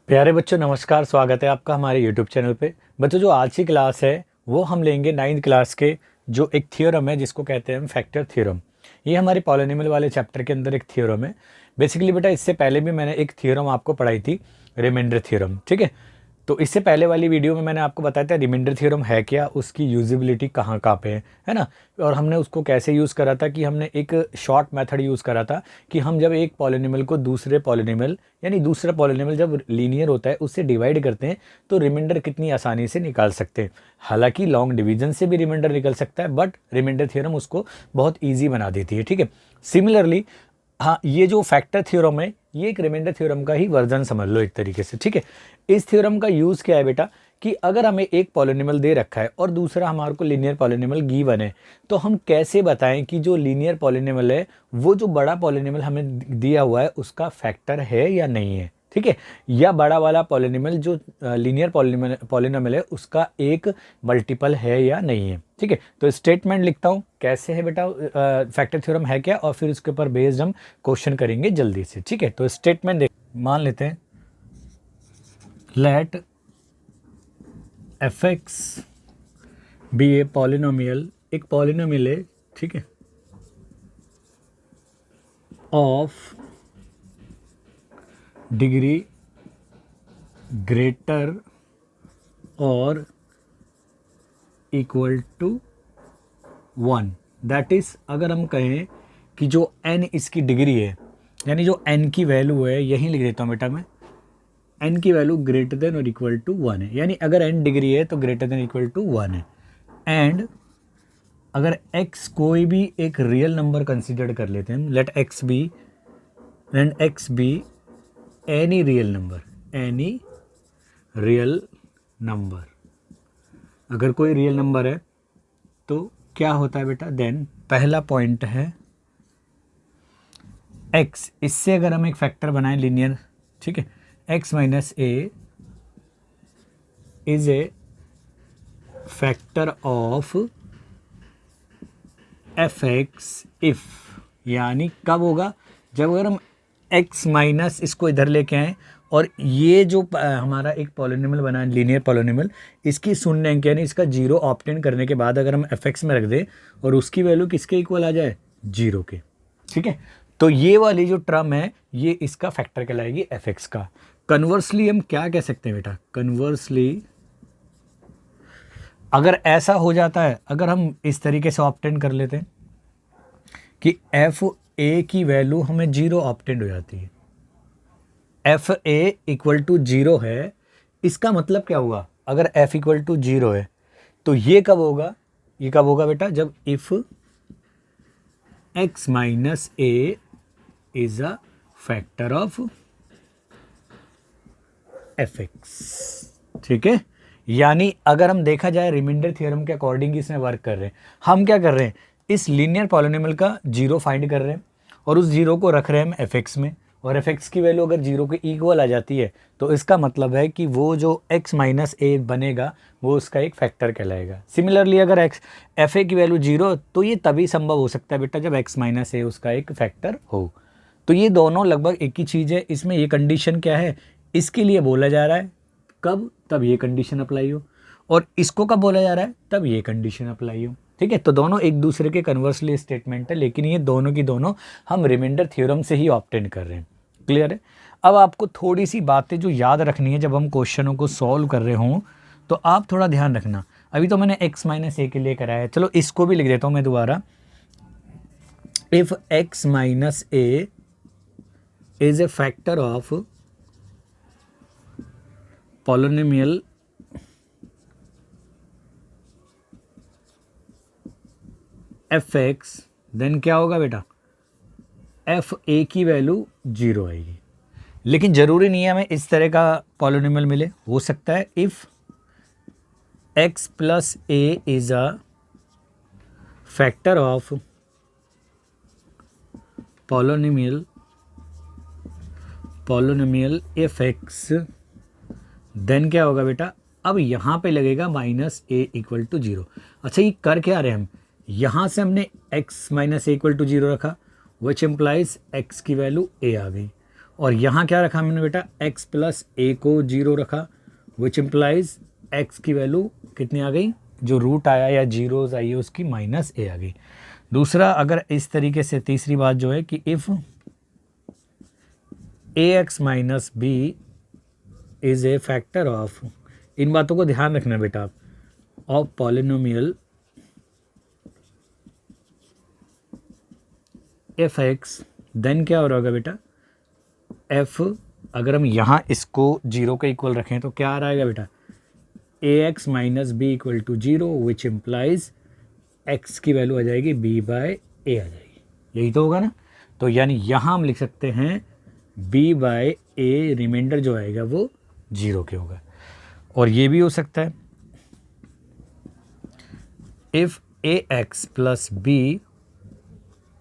प्यारे बच्चों नमस्कार, स्वागत है आपका हमारे YouTube चैनल पे। बच्चों जो आज की क्लास है वो हम लेंगे 9th क्लास के जो एक थ्योरम है जिसको कहते हैं हम फैक्टर थ्योरम। ये हमारे पॉलिनोमियल वाले चैप्टर के अंदर एक थ्योरम है। बेसिकली बेटा इससे पहले भी मैंने एक थ्योरम आपको पढ़ाई थी, रिमाइंडर थ्योरम, ठीक है। तो इससे पहले वाली वीडियो में मैंने आपको बताया था रिमाइंडर थ्योरम है क्या, उसकी यूजिबिलिटी कहाँ कहाँ पे है ना। और हमने उसको कैसे यूज़ करा था कि हमने एक शॉर्ट मेथड यूज़ करा था कि हम जब एक पॉलिनोमियल को दूसरे पॉलिनोमियल यानी दूसरा पॉलिनोमियल जब लीनियर होता है उससे डिवाइड करते हैं तो रिमाइंडर कितनी आसानी से निकाल सकते हैं। हालांकि लॉन्ग डिवीजन से भी रिमाइंडर निकल सकता है, बट रिमाइंडर थ्योरम उसको बहुत ईजी बना देती है, ठीक है। सिमिलरली हाँ, ये जो फैक्टर थ्योरम है ये एक रिमाइंडर थ्योरम का ही वर्जन समझ लो एक तरीके से, ठीक है। इस थ्योरम का यूज़ क्या है बेटा कि अगर हमें एक पॉलिनोमियल दे रखा है और दूसरा हमारे को लीनियर पॉलिनोमियल गिवन है, तो हम कैसे बताएं कि जो लीनियर पॉलिनोमियल है वो जो बड़ा पॉलिनोमियल हमें दिया हुआ है उसका फैक्टर है या नहीं है, ठीक है। या बड़ा वाला पॉलिनोमियल जो लीनियर पॉलिनोमियल है उसका एक मल्टीपल है या नहीं है, ठीक है। तो स्टेटमेंट लिखता हूँ कैसे है बेटा, फैक्टर थ्योरम है क्या, और फिर उसके ऊपर बेस्ड हम क्वेश्चन करेंगे जल्दी से, ठीक है। तो स्टेटमेंट देख, मान लेते हैं let fx be a polynomial, एक पॉलिनोमियल है, ठीक है, ऑफ डिग्री ग्रेटर और इक्वल टू 1। दैट इज अगर हम कहें कि जो n इसकी डिग्री है यानी जो n की वैल्यू है, यही लिख देता हूँ बेटा मैं, n की वैल्यू ग्रेटर देन और इक्वल टू 1 है, यानी अगर n डिग्री है तो ग्रेटर देन इक्वल टू 1 है। एंड अगर x कोई भी एक रियल नंबर कंसिडर कर लेते हैं, let x be and x be any real number, any real number, अगर कोई रियल नंबर है तो क्या होता है बेटा, देन पहला पॉइंट है x, इससे अगर हम एक फैक्टर बनाएं लीनियर, ठीक है, x minus a is a factor of F x if, यानी कब होगा, जब अगर हम x माइनस इसको इधर लेके आए और ये जो हमारा एक पॉलिनोमियल बना है लीनियर पॉलिनोमियल, इसकी शून्य अंक यानी इसका जीरो ऑब्टेन करने के बाद अगर हम एफ एक्स में रख दें और उसकी वैल्यू किसके इक्वल आ जाए, जीरो के, ठीक है। तो ये वाली जो टर्म है ये इसका फैक्टर कहलाएगी एफ एक्स का। कन्वर्सली हम क्या कह सकते हैं बेटा, कन्वर्सली अगर ऐसा हो जाता है, अगर हम इस तरीके से ऑब्टेन कर लेते हैं कि एफ ए की वैल्यू हमें जीरो ऑब्टेन हो जाती है, f a equal to zero है, इसका मतलब क्या हुआ, अगर एफ इक्वल टू जीरो है तो ये कब होगा, ये कब होगा बेटा, जब if x minus a is a factor of F x, ठीक है। यानी अगर हम देखा जाए रिमाइंडर थ्योरम के अकॉर्डिंग इसमें वर्क कर रहे हैं, हम क्या कर रहे हैं, इस लीनियर पॉलिनोमियल का जीरो फाइंड कर रहे हैं और उस जीरो को रख रहे हैं हम एफ एक्स में, और एफ एक्स की वैल्यू अगर जीरो के इक्वल आ जाती है तो इसका मतलब है कि वो जो x माइनस ए बनेगा वो उसका एक फैक्टर कहलाएगा। सिमिलरली अगर एक्स एफ ए की वैल्यू जीरो, तो ये तभी संभव हो सकता है बेटा जब x माइनस ए उसका एक फैक्टर हो। तो ये दोनों लगभग एक ही चीज़ है। इसमें ये कंडीशन क्या है, इसके लिए बोला जा रहा है कब, तब ये कंडीशन अप्लाई हो, और इसको कब बोला जा रहा है, तब ये कंडीशन अप्लाई हो, ठीक है। तो दोनों एक दूसरे के कन्वर्सली स्टेटमेंट है, लेकिन ये दोनों की दोनों हम रिमाइंडर थ्योरम से ही ऑब्टेन कर रहे हैं। क्लियर है। अब आपको थोड़ी सी बातें जो याद रखनी है जब हम क्वेश्चनों को सॉल्व कर रहे हों, तो आप थोड़ा ध्यान रखना। अभी तो मैंने x माइनस ए के लिए कराया है, चलो इसको भी लिख देता हूँ मैं दोबारा। If x minus a is a factor of polynomial f x, then क्या होगा बेटा, एफ ए की वैल्यू जीरो आएगी। लेकिन ज़रूरी नहीं है हमें इस तरह का पॉलिनोमियल मिले, हो सकता है if x plus a is a factor of polynomial f x, then क्या होगा बेटा, अब यहाँ पे लगेगा minus a equal to zero. अच्छा ये कर क्या रहे हैं हम, यहाँ से हमने x minus a equal to zero रखा, विच एम्प्लाइज x की वैल्यू a आ गई, और यहाँ क्या रखा हमने बेटा, x प्लस ए को 0 रखा, विच इम्प्लाइज x की वैल्यू कितनी आ गई, जो रूट आया या जीरोज आई है उसकी माइनस ए आ गई। दूसरा, अगर इस तरीके से तीसरी बात जो है कि if ax minus b is a factor of, इन बातों को ध्यान रखना बेटा आप, of polynomial f x, then क्या हो रहा होगा बेटा, एफ, अगर हम यहाँ इसको 0 के इक्वल रखें तो क्या आ रहा है बेटा, a x minus b equal to 0, which implies x की वैल्यू आ जाएगी b बाय ए आ जाएगी, यही तो होगा ना। तो यानी यहाँ हम लिख सकते हैं b बाय ए, रिमाइंडर जो आएगा वो 0 के होगा। और ये भी हो सकता है if a x plus b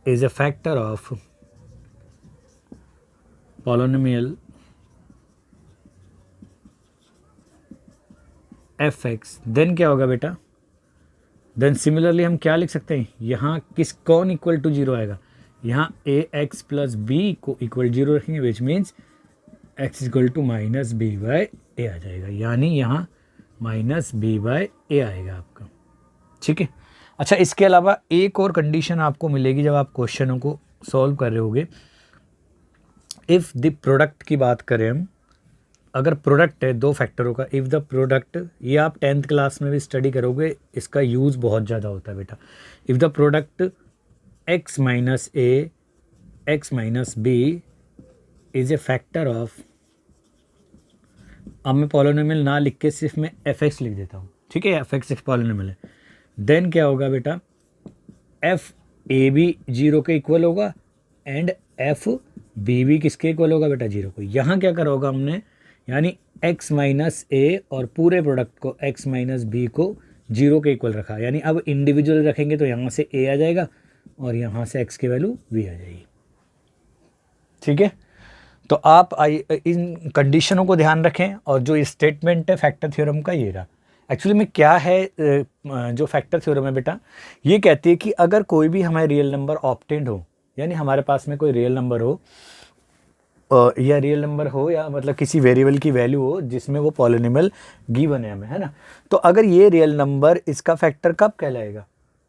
is a factor of polynomial f x, then क्या होगा बेटा, देन सिमिलरली हम क्या लिख सकते हैं, यहाँ कौन इक्वल टू 0 आएगा, यहाँ ए एक्स प्लस बी को इक्वल 0 रखेंगे, which means x equal to minus b by a आ जाएगा, यानी यहाँ माइनस बी बाय ए आएगा आपका, ठीक है। अच्छा, इसके अलावा एक और कंडीशन आपको मिलेगी जब आप क्वेश्चनों को सॉल्व कर रहे होगे। इफ़ द प्रोडक्ट की बात करें हम, अगर प्रोडक्ट है दो फैक्टरों का, इफ़ द प्रोडक्ट, ये आप 10th क्लास में भी स्टडी करोगे, इसका यूज़ बहुत ज़्यादा होता है बेटा। If the product x minus a x minus b is a factor of, अब मैं पॉलिनोमियल ना लिख के सिर्फ मैं एफ एक्स लिख देता हूँ, ठीक है, एफ एक्स एक पॉलिनोमियल है। देन क्या होगा बेटा, एफ ए भी 0 के इक्वल होगा एंड एफ बी भी किसके इक्वल होगा बेटा, 0 को। यहाँ क्या करा होगा हमने, यानी x माइनस ए और पूरे प्रोडक्ट को x माइनस बी को 0 के इक्वल रखा, यानी अब इंडिविजुअल रखेंगे तो यहाँ से a आ जाएगा और यहाँ से x की वैल्यू b आ जाएगी, ठीक है। तो आप इन कंडीशनों को ध्यान रखें। और जो स्टेटमेंट है फैक्टर थ्योरम का, ये रहा। एक्चुअली में क्या है, जो फैक्टर थ्योरम है बेटा, ये कहती है कि अगर कोई भी हमारे रियल नंबर ऑब्टेंड हो, यानी हमारे पास में कोई रियल नंबर हो या रियल नंबर हो या मतलब किसी वेरिएबल की वैल्यू हो जिसमें वो पॉलिनोमियल गिवन है हमें, है ना, तो अगर ये रियल नंबर इसका फैक्टर कब कहलाएगा,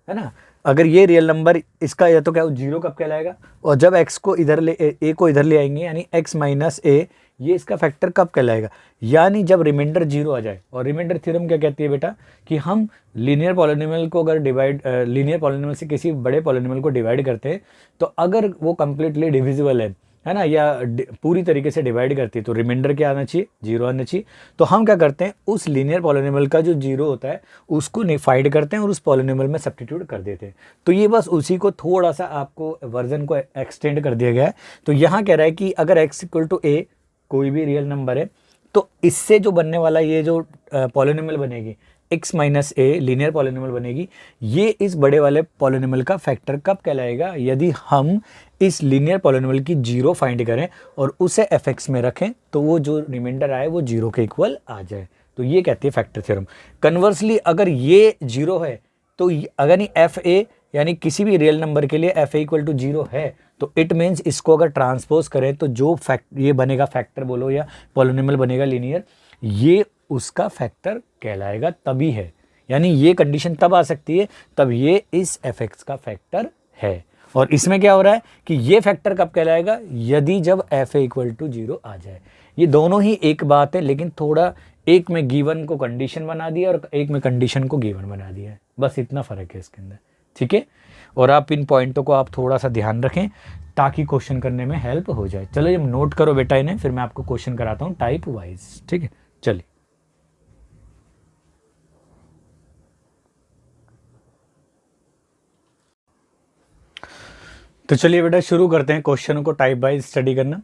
है ना, अगर ये रियल नंबर इसका या तो क्या 0 कब कहलाएगा, और जब x को इधर ले a को इधर ले आएंगे यानी x माइनस ए, ये इसका फैक्टर कब कहलाएगा, यानी जब रिमाइंडर 0 आ जाए। और रिमाइंडर थ्योरम क्या कहती है बेटा, कि हम लीनियर पॉलिनोमियल को अगर लीनियर पॉलिनोमियल से किसी बड़े पॉलिनोमियल को डिवाइड करते हैं, तो अगर वो कम्प्लीटली डिविजिबल है ना, या पूरी तरीके से डिवाइड करती है, तो रिमाइंडर क्या आना चाहिए, 0 आना चाहिए। तो हम क्या करते हैं, उस लीनियर पॉलिनोमियल का जो 0 होता है उसको फाइंड करते हैं और उस पॉलिनोमियल में सब्स्टिट्यूट कर देते हैं। तो ये बस उसी को थोड़ा सा आपको वर्जन को एक्सटेंड कर दिया गया है। तो यहाँ कह रहा है कि अगर x इक्वल टू ए कोई भी रियल नंबर है, तो इससे जो बनने वाला ये जो पॉलिनोमियल बनेगी x माइनस ए, लीनियर पॉलिनोमियल बनेगी, ये इस बड़े वाले पॉलिनोमियल का फैक्टर कब कहलाएगा, यदि हम इस लीनियर पॉलिनोमियल की 0 फाइंड करें और उसे fx में रखें, तो वो जो रिमाइंडर आए वो 0 के इक्वल आ जाए। तो ये कहती है फैक्टर थ्योरम। कन्वर्सली अगर ये 0 है, तो अगर एफ ए यानी किसी भी रियल नंबर के लिए एफ ए इक्वल टू 0 है, तो इट मीन्स इसको अगर ट्रांसपोज करें तो जो ये बनेगा फैक्टर बोलो या पॉलिनोमियल बनेगा लीनियर, ये उसका फैक्टर कहलाएगा, तभी है। यानी ये कंडीशन तब आ सकती है तब ये इस एफ एक्स का फैक्टर है। और इसमें क्या हो रहा है कि ये फैक्टर कब कहलाएगा, यदि जब एफ ए इक्वल टू 0 आ जाए। ये दोनों ही एक बात है, लेकिन थोड़ा एक में गिवन को कंडीशन बना दिया और एक में कंडीशन को गिवन बना दिया है, बस इतना फ़र्क है इसके अंदर, ठीक है। और आप इन पॉइंटों को आप थोड़ा सा ध्यान रखें ताकि क्वेश्चन करने में हेल्प हो जाए। चलो जब नोट करो बेटा इन्हें, फिर मैं आपको क्वेश्चन कराता हूँ टाइप वाइज, ठीक है। चलिए, तो चलिए बेटा शुरू करते हैं क्वेश्चनों को टाइप वाइज स्टडी करना।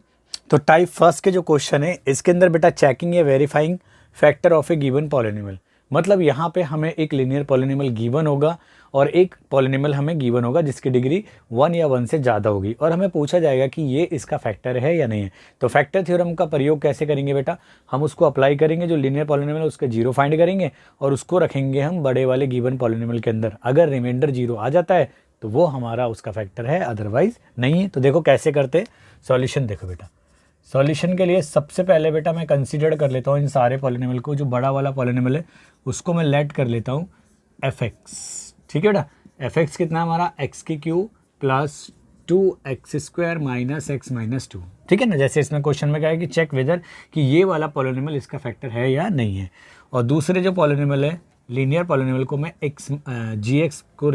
तो टाइप फर्स्ट के जो क्वेश्चन है इसके अंदर बेटा चेकिंग या verifying factor of A given polynomial, मतलब यहाँ पे हमें एक लीनियर पॉलिनोमियल गिवन होगा और एक पॉलिनोमियल हमें गिवन होगा जिसकी डिग्री 1 या 1 से ज़्यादा होगी, और हमें पूछा जाएगा कि ये इसका फैक्टर है या नहीं है। तो फैक्टर थ्योरम का प्रयोग कैसे करेंगे बेटा, हम उसको अप्लाई करेंगे, जो लीनियर पॉलिनोमियल है उसके 0 फाइंड करेंगे और उसको रखेंगे हम बड़े वाले गिवन पॉलिनोमियल के अंदर। अगर रिमाइंडर 0 आ जाता है तो वो हमारा उसका फैक्टर है, अदरवाइज नहीं है। तो देखो कैसे करते, सॉल्यूशन देखो बेटा। सॉल्यूशन के लिए सबसे पहले बेटा मैं कंसीडर कर लेता हूँ इन सारे पॉलिनोमियल को। जो बड़ा वाला पॉलिनोमियल है उसको मैं लेट कर लेता हूँ fx, ठीक है बेटा। fx कितना है हमारा, x की cube plus 2x² minus x minus 2, ठीक है ना। जैसे इसमें क्वेश्चन में क्या है कि चेक वेदर कि ये वाला पॉलिनोमियल इसका फैक्टर है या नहीं है। और दूसरे जो पॉलिनोमियल है लीनियर पॉलिनोमियल को मैं gx को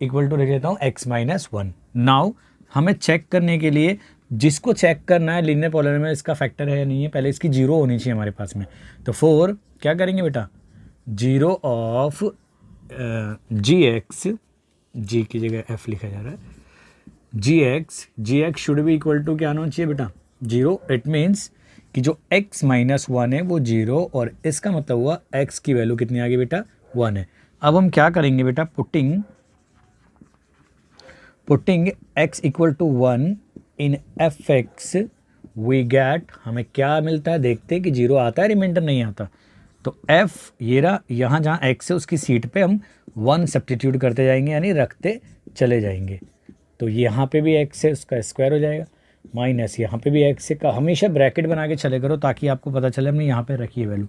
इक्वल टू रख लेता हूँ x माइनस 1। नाउ हमें चेक करने के लिए जिसको चेक करना है लीनियर पॉलिनोमियल इसका फैक्टर है या नहीं है, पहले इसकी जीरो होनी चाहिए हमारे पास में। तो 4 क्या करेंगे बेटा, जीरो ऑफ gx, g की जगह f लिखा जा रहा है, gx should be equal to क्या होना चाहिए बेटा, जीरो। इट मीन्स कि जो x माइनस 1 है वो जीरो, और इसका मतलब हुआ x की वैल्यू कितनी आ गई बेटा, 1 है। अब हम क्या करेंगे बेटा, putting x equal to 1 in fx we get, हमें क्या मिलता है देखते हैं कि जीरो आता है रिमाइंडर नहीं आता। तो f ये रहा, यहाँ जहाँ x है उसकी सीट पे हम 1 सब्स्टिट्यूट करते जाएंगे यानी रखते चले जाएंगे। तो यहाँ पे भी x है उसका स्क्वायर हो जाएगा, माइनस यहाँ पे भी x है का, हमेशा ब्रैकेट बना के चले करो ताकि आपको पता चले हमने यहाँ पे रखी है वैल्यू।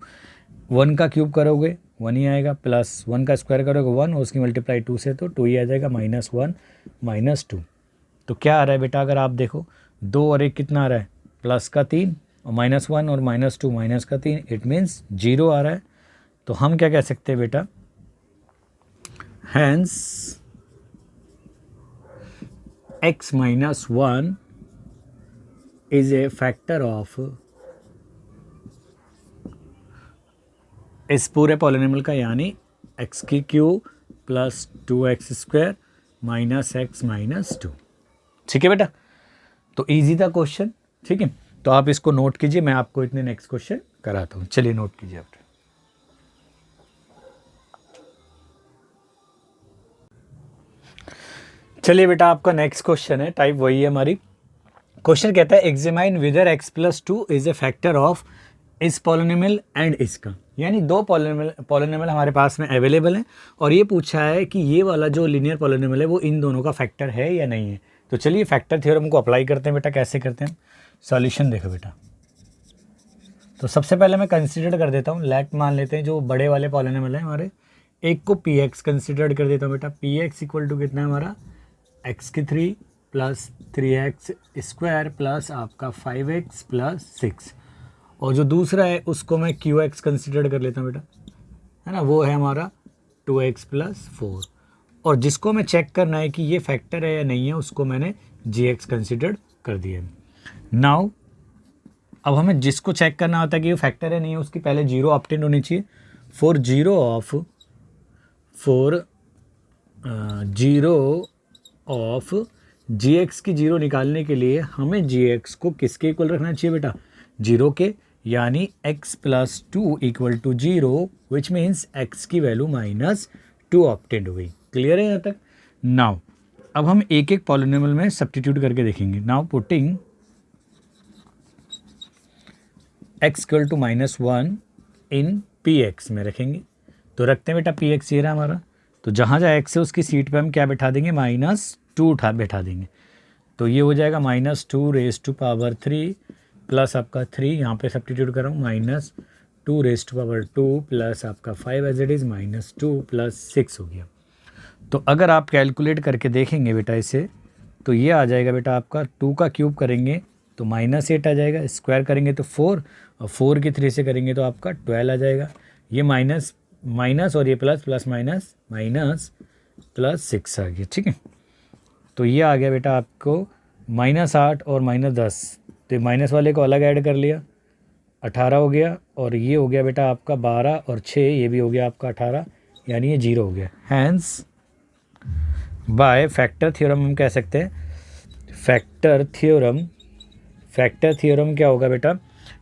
1 का क्यूब करोगे 1 ही आएगा, प्लस 1 का स्क्वायर करोगे 1 और उसकी मल्टीप्लाई 2 से तो 2 ही आ जाएगा, माइनस 1 माइनस 2। तो क्या आ रहा है बेटा, अगर आप देखो 2 और 1 कितना आ रहा है, प्लस का 3 और माइनस 1 और माइनस 2 माइनस का 3, इट मीन्स जीरो आ रहा है। तो हम क्या कह सकते हैं बेटा, hence x minus 1 is a factor of इस पूरे पॉलिनोमियल का, यानी x की cube plus 2x² minus x minus 2, ठीक है बेटा। तो इजी था क्वेश्चन, ठीक है। तो आप इसको नोट कीजिए, मैं आपको इतने नेक्स्ट क्वेश्चन कराता हूँ। चलिए नोट कीजिए आप। चलिए बेटा आपका नेक्स्ट क्वेश्चन है, टाइप वही है हमारी। क्वेश्चन कहता है examine whether x plus 2 is a factor of इस पॉलिनोमियल एंड इसका, यानी दो पॉलिनोमियल हमारे पास में अवेलेबल हैं और ये पूछा है कि ये वाला जो लीनियर पॉलिनोमियल है वो इन दोनों का फैक्टर है या नहीं है। तो चलिए फैक्टर थ्योरम को अप्लाई करते हैं बेटा। कैसे करते हैं, सॉल्यूशन देखो बेटा। तो सबसे पहले मैं कंसिडर कर देता हूँ, लेट मान लेते हैं जो बड़े वाले पॉलिनोमियल है हमारे, एक को px कंसिडर कर देता हूँ बेटा। px इक्वल टू कितना है हमारा, x की 3 प्लस 3x² प्लस आपका 5x प्लस 6, और जो दूसरा है उसको मैं qx कंसिडर कर लेता हूँ बेटा, है ना, वो है हमारा 2x प्लस 4, और जिसको मैं चेक करना है कि ये फैक्टर है या नहीं है उसको मैंने gx कंसिडर कर दिया। नाउ अब हमें जिसको चेक करना होता है कि ये फैक्टर है नहीं है उसकी पहले जीरो ऑब्टेन होनी चाहिए। फॉर जीरो ऑफ gx की जीरो निकालने के लिए हमें gx को किसके इक्वल रखना चाहिए बेटा, जीरो के, यानी x plus 2 equal to zero, which means x की वैल्यू माइनस 2 ऑब्टेंड हो गई। क्लियर है यहाँ तक। नाउ अब हम एक एक पॉलिनोमियल में सब्स्टिट्यूट करके देखेंगे। Now putting x equal to minus 1 in px में रखेंगे। तो रखते हैं बेटा px ये रहा हमारा, तो जहाँ जहाँ x है उसकी सीट पे हम क्या बैठा देंगे, -2 बैठा देंगे। तो ये हो जाएगा -2 रेज टू पावर 3 प्लस आपका 3 यहाँ पे सब्स्टिट्यूट कर रहा हूँ, -2 रेज टू पावर 2 प्लस आपका 5 एज इट इज़ -2 प्लस 6 हो गया। तो अगर आप कैलकुलेट करके देखेंगे बेटा इसे, तो ये आ जाएगा बेटा आपका 2 का क्यूब करेंगे तो -8 आ जाएगा, स्क्वायर करेंगे तो 4, और 4 की 3 से करेंगे तो आपका 12 आ जाएगा। ये माइनस माइनस और ये plus plus minus minus plus 6 आ गया, ठीक है। तो ये आ गया बेटा आपको -8 और -10, तो माइनस वाले को अलग ऐड कर लिया, 18 हो गया, और ये हो गया बेटा आपका 12 और 6 ये भी हो गया आपका 18, यानी ये 0 हो गया। हैंस बाय फैक्टर थ्योरम हम कह सकते हैं, फैक्टर थ्योरम क्या होगा बेटा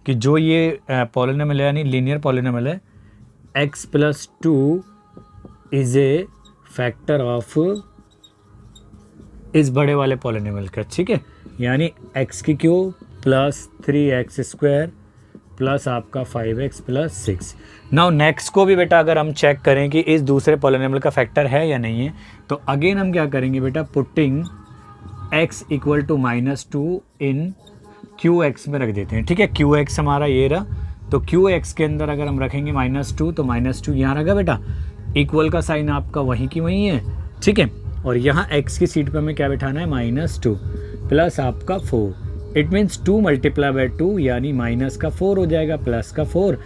कि जो ये पॉलिनोमियल है यानी लीनियर पॉलिनोमियल है, x plus 2 is a factor of इस बड़े वाले पॉलिनोमियल का, ठीक है, यानी x की क्यूब प्लस 3x² प्लस आपका 5x प्लस 6। नाउ नेक्स्ट को भी बेटा अगर हम चेक करें कि इस दूसरे पॉलिनोमियल का फैक्टर है या नहीं है, तो अगेन हम क्या करेंगे बेटा, putting x equal to -2 in q x में रख देते हैं, ठीक है। क्यू एक्स हमारा ये रहा, तो क्यू एक्स के अंदर अगर हम रखेंगे -2 तो -2 यहाँ रहेगा बेटा, इक्वल का साइन आपका वहीं की वहीं है, ठीक है। और यहाँ x की सीट पे हमें क्या बिठाना है, -2 प्लस आपका 4, इट मीन्स 2 मल्टीप्लाई बाय 2 यानी माइनस का 4 हो जाएगा, प्लस का 4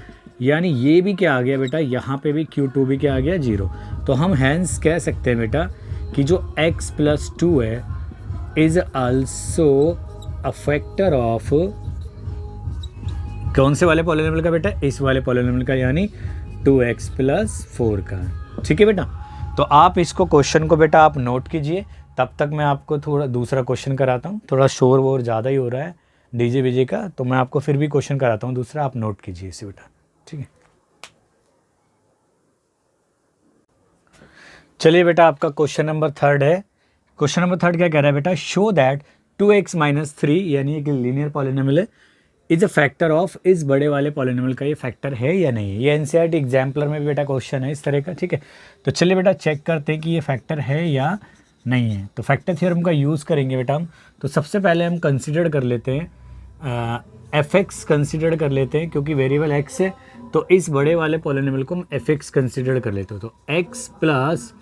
यानी ये भी क्या आ गया बेटा, यहाँ पे भी Q2 भी क्या आ गया 0। तो हम हैंस कह सकते हैं बेटा कि जो x + 2 है is also a factor of कौन से वाले पॉलिनोमियल का बेटा, इस वाले पॉलिनोमियल का, यानी 2x + 4 का, ठीक है बेटा। तो आप इसको क्वेश्चन को बेटा आप नोट कीजिए, तब तक मैं आपको थोड़ा दूसरा क्वेश्चन कराता हूँ। थोड़ा शोर वोर ज़्यादा ही हो रहा है डीजे वीजे का, तो मैं आपको फिर भी क्वेश्चन कराता हूँ दूसरा, आप नोट कीजिए इसे बेटा, ठीक है। चलिए बेटा, आपका क्वेश्चन नंबर 3 है। क्वेश्चन नंबर 3 क्या कह रहा है बेटा, शो दैट 2x - 3 यानी एक लीनियर पॉलिनोमियल है इज अ फैक्टर ऑफ, इस बड़े वाले पॉलिनोमियल का ये फैक्टर है या नहीं है। ये एनसीईआरटी एग्जाम्पलर में भी बेटा क्वेश्चन है इस तरह का, ठीक है। तो चलिए बेटा चेक करते हैं कि ये फैक्टर है या नहीं है। तो फैक्टर थ्योरम का यूज़ करेंगे बेटा हम। तो सबसे पहले हम कंसिडर कर लेते हैं fx कंसिडर कर लेते हैं, क्योंकि वेरिएबल x है तो इस बड़े वाले पॉलिनोमियल को हम fx कंसिडर कर लेते हो। तो x प्लस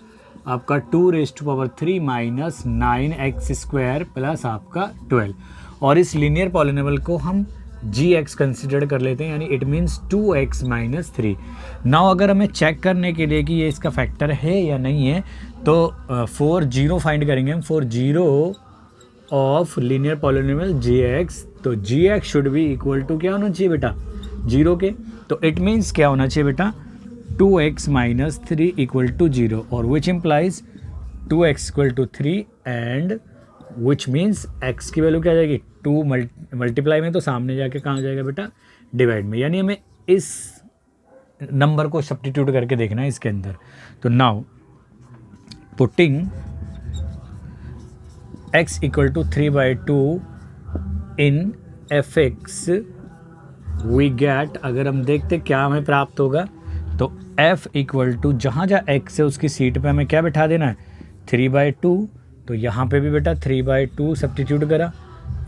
आपका 2⁻³ माइनस 9x² प्लस आपका 12, और इस लीनियर पॉलिनोमियल को हम gx कंसिडर कर लेते हैं, यानी इट मीन्स 2x - 3। नाउ अगर हमें चेक करने के लिए कि ये इसका फैक्टर है या नहीं है, तो 4 0 फाइंड करेंगे हम, 4 0 ऑफ लीनियर पॉलिनोमियल gx। तो gx should be equal to क्या होना चाहिए बेटा, 0 के। तो इट मीन्स क्या होना चाहिए बेटा, 2x - 3 इक्वल टू 0, और which implies 2x equal to 3 and which means x की वैल्यू क्या आ जाएगी, 2 मल्टीप्लाई में तो सामने जाके कहाँ जाएगा बेटा, डिवाइड में, यानी हमें इस नंबर को सब्स्टिट्यूट करके देखना है इसके अंदर। तो now putting x equal to 3/2 in fx we get, अगर हम देखते क्या हमें प्राप्त होगा, तो f इक्वल टू जहाँ जहाँ x है उसकी सीट पे हमें क्या बिठा देना है, 3/2। तो यहाँ पे भी बेटा 3/2 सब्स्टिट्यूट करा,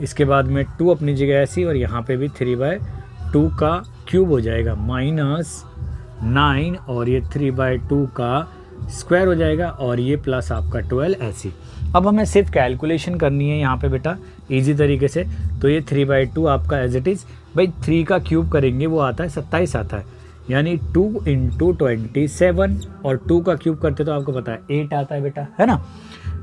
इसके बाद में 2 अपनी जगह ऐसी, और यहाँ पे भी 3/2 का क्यूब हो जाएगा -9, और ये 3/2 का स्क्वायर हो जाएगा, और ये प्लस आपका 12 ऐसी। अब हमें सिर्फ कैलकुलेशन करनी है यहाँ पे बेटा इजी तरीके से। तो ये 3/2 आपका एज इट इज़, भाई 3 का क्यूब करेंगे वो आता है 27 आता है, यानी 2 × 27, और 2 का क्यूब करते तो आपको पता है 8 आता है बेटा, है ना।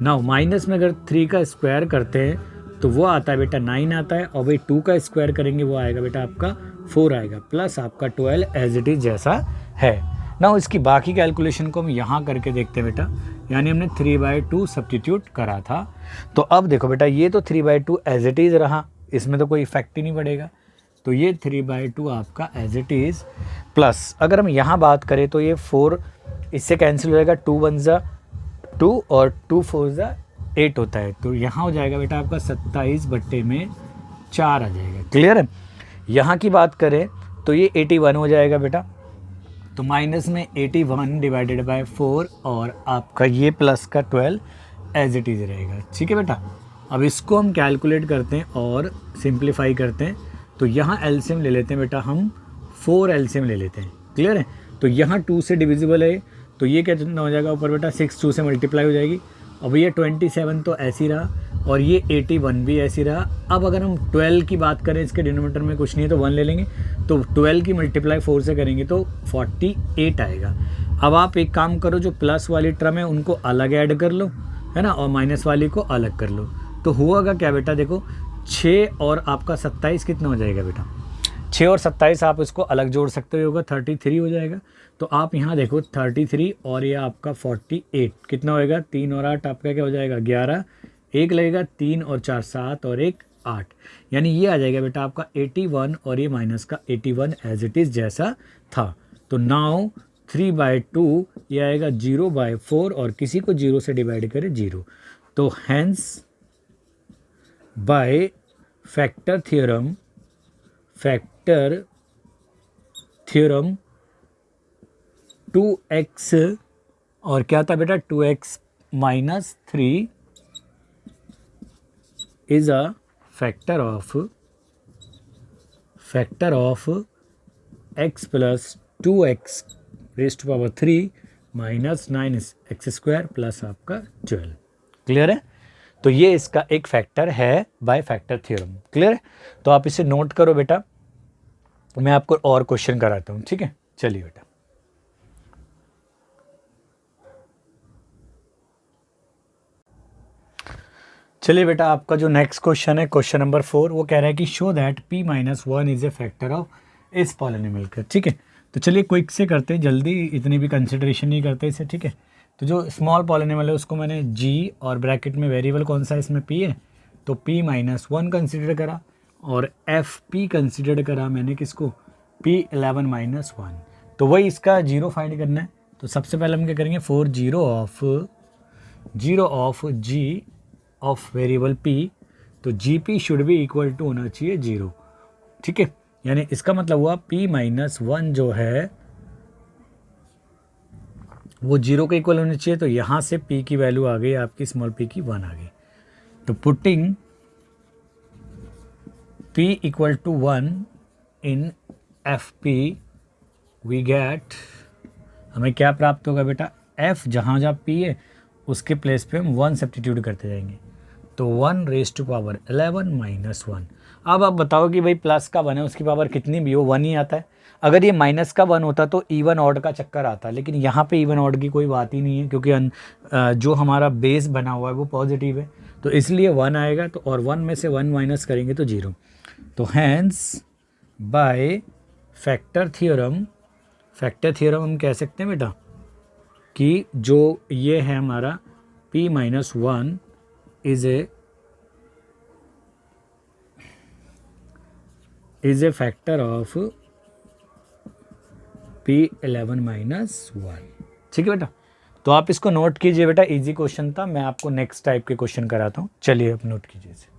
नाउ माइनस में अगर 3 का स्क्वायर करते हैं तो वो आता है बेटा 9 आता है, और भाई 2 का स्क्वायर करेंगे वो आएगा बेटा आपका 4 आएगा, प्लस आपका 12 एज इट इज़ जैसा है। नाउ इसकी बाकी कैलकुलेशन को हम यहाँ करके देखते हैं बेटा, यानी हमने 3/2 सब्स्टिट्यूट करा था। तो अब देखो बेटा, ये तो 3/2 एज इट इज़ रहा, इसमें तो कोई इफेक्ट ही नहीं पड़ेगा, तो ये 3/2 आपका एज इट इज़, प्लस अगर हम यहाँ बात करें तो ये 4 इससे कैंसिल हो जाएगा, 2 1 ज़ा 2 और 2 4 ज़ा 8 होता है, तो यहाँ हो जाएगा बेटा आपका 27/4 आ जाएगा। क्लियर है। यहाँ की बात करें तो ये 81 हो जाएगा बेटा, तो माइनस में 81 डिवाइडेड बाय 4, और आपका ये प्लस का 12 एज इट इज़ रहेगा, ठीक है बेटा। अब इसको हम कैलकुलेट करते हैं और सिंप्लीफाई करते हैं, तो यहाँ एलसीएम ले लेते हैं बेटा हम, 4 एलसीएम ले लेते हैं। क्लियर है। तो यहाँ 2 से डिविजिबल है, तो ये कितना हो जाएगा ऊपर बेटा, 6 2 से मल्टीप्लाई हो जाएगी। अब ये 27 तो ऐसी रहा, और ये 81 भी ऐसी रहा। अब अगर हम 12 की बात करें, इसके डिनोमिनेटर में कुछ नहीं है तो 1 ले लेंगे, तो 12 की मल्टीप्लाई 4 से करेंगे तो 48 आएगा। अब आप एक काम करो, जो प्लस वाली टर्म है उनको अलग ऐड कर लो, है ना, और माइनस वाली को अलग कर लो। तो हुआ क्या बेटा, देखो 6 और आपका 27 कितना हो जाएगा बेटा, 6 और 27 आप इसको अलग जोड़ सकते हो, होगा 33 हो जाएगा। तो आप यहाँ देखो 33 और ये आपका 48 कितना होएगा, 3 और 8 आपका क्या हो जाएगा 11, 1 लगेगा, 3 और 4 7 और 1 8, यानी ये आ जाएगा बेटा आपका 81, और ये माइनस का 81 एज इट इज़ जैसा था। तो नाउ 3/2 ये आएगा 0/4, और किसी को 0 से डिवाइड करें 0। तो hence by factor theorem 2x, और क्या था बेटा 2x - 3 is a factor of factor of x plus 2x raised to power 3 minus 9x² plus आपका 12। क्लियर है? तो ये इसका एक फैक्टर है बाय फैक्टर थ्योरम। क्लियर है? तो आप इसे नोट करो बेटा, मैं आपको और क्वेश्चन कराता हूँ। ठीक है, चलिए बेटा। चलिए बेटा, आपका जो नेक्स्ट क्वेश्चन है क्वेश्चन नंबर 4, वो कह रहा है कि show that p minus 1 is a factor of इस पॉलिनोमियल का। ठीक है, तो चलिए क्विक से करते हैं, जल्दी, इतनी भी कंसिडरेशन नहीं करते इसे। ठीक है, तो जो स्मॉल पॉलिनोमियल है उसको मैंने g और ब्रैकेट में वेरिएबल कौन सा है इसमें p है, तो p माइनस 1 कंसिडर करा, और एफ पी कंसिडर करा मैंने किसको, p11 माइनस 1। तो वही इसका जीरो फाइंड करना है। तो सबसे पहले हम क्या करेंगे, for zero of g of variable p, तो जी पी शुड भी इक्वल टू होना चाहिए 0। ठीक है, यानी इसका मतलब हुआ p माइनस 1 जो है वो 0 के इक्वल होनी चाहिए। तो यहाँ से p की वैल्यू आ गई आपकी, स्मॉल p की 1 आ गई। तो putting p equal to 1 in f p we get, हमें क्या प्राप्त होगा बेटा, f जहाँ जहाँ p है उसके प्लेस पे हम 1 सब्स्टिट्यूट करते जाएंगे। तो 1 रेज टू पावर 11 माइनस 1। अब आप बताओ कि भाई प्लस का 1 है, उसकी पावर कितनी भी हो 1 ही आता है। अगर ये माइनस का 1 होता तो इवन ऑड का चक्कर आता, लेकिन यहाँ पे इवन ऑड की कोई बात ही नहीं है, क्योंकि जो हमारा बेस बना हुआ है वो पॉजिटिव है, तो इसलिए 1 आएगा। तो और 1 में से 1 माइनस करेंगे तो 0। तो हैंस बाय फैक्टर थ्योरम हम कह सकते हैं बेटा कि जो ये है हमारा p minus 1 is a factor of p11 minus 1। ठीक है बेटा, तो आप इसको नोट कीजिए बेटा, इजी क्वेश्चन था। मैं आपको नेक्स्ट टाइप के क्वेश्चन कराता हूँ, चलिए आप नोट कीजिए इसे।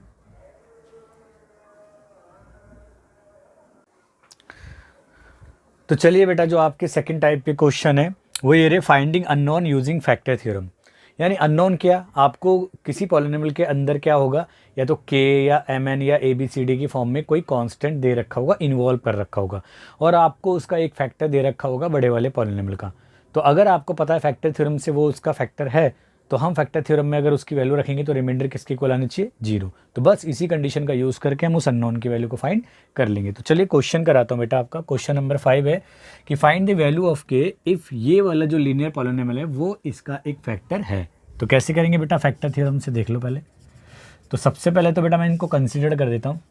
तो चलिए बेटा, जो आपके सेकंड टाइप के क्वेश्चन है वो ये रहे, finding unknown using factor theorem. यानी अननोन क्या, आपको किसी पॉलिनोमियल के अंदर क्या होगा, या तो k या mn या abcd की फॉर्म में कोई कांस्टेंट दे रखा होगा, इन्वॉल्व कर रखा होगा, और आपको उसका एक फैक्टर दे रखा होगा बड़े वाले पॉलिनोमियल का। तो अगर आपको पता है फैक्टर थ्योरम से वो उसका फैक्टर है, तो हम फैक्टर थ्योरम में अगर उसकी वैल्यू रखेंगे तो रिमाइंडर किसके इक्वल आनी चाहिए, 0। तो बस इसी कंडीशन का यूज़ करके हम उस अननोन की वैल्यू को फाइंड कर लेंगे। तो चलिए क्वेश्चन कराता हूँ बेटा, आपका क्वेश्चन नंबर 5 है कि find the value of k if ये वाला जो लीनियर पॉलिनोमियल है वो इसका एक फैक्टर है। तो कैसे करेंगे बेटा, फैक्टर थ्योरम से देख लो पहले। तो सबसे पहले तो बेटा मैं इनको कंसीडर कर देता हूँ।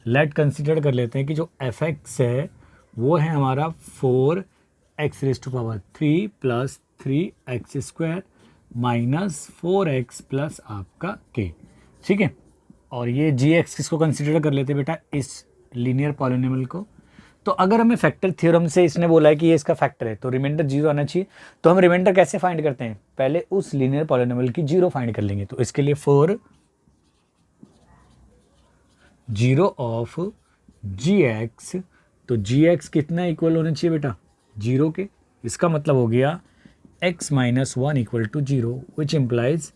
लेट कंसीडर कर लेते हैं कि जो एफ एक्स है वो है हमारा 4x raise to power 3 plus 3x² minus 4x plus आपका k। ठीक है, और ये gx किसको कंसीडर कर लेते हैं बेटा, इस लीनियर पॉलिनोमियल को। तो अगर हमें फैक्टर थ्योरम से इसने बोला है कि ये इसका फैक्टर है, तो रिमाइंडर 0 आना चाहिए। तो हम रिमाइंडर कैसे फाइंड करते हैं, पहले उस लीनियर पॉलिनोमियल की 0 फाइंड कर लेंगे। तो इसके लिए 4 0 ऑफ gx, तो gx कितना इक्वल होना चाहिए बेटा, 0 के। इसका मतलब हो गया x minus 1 equal to 0, which implies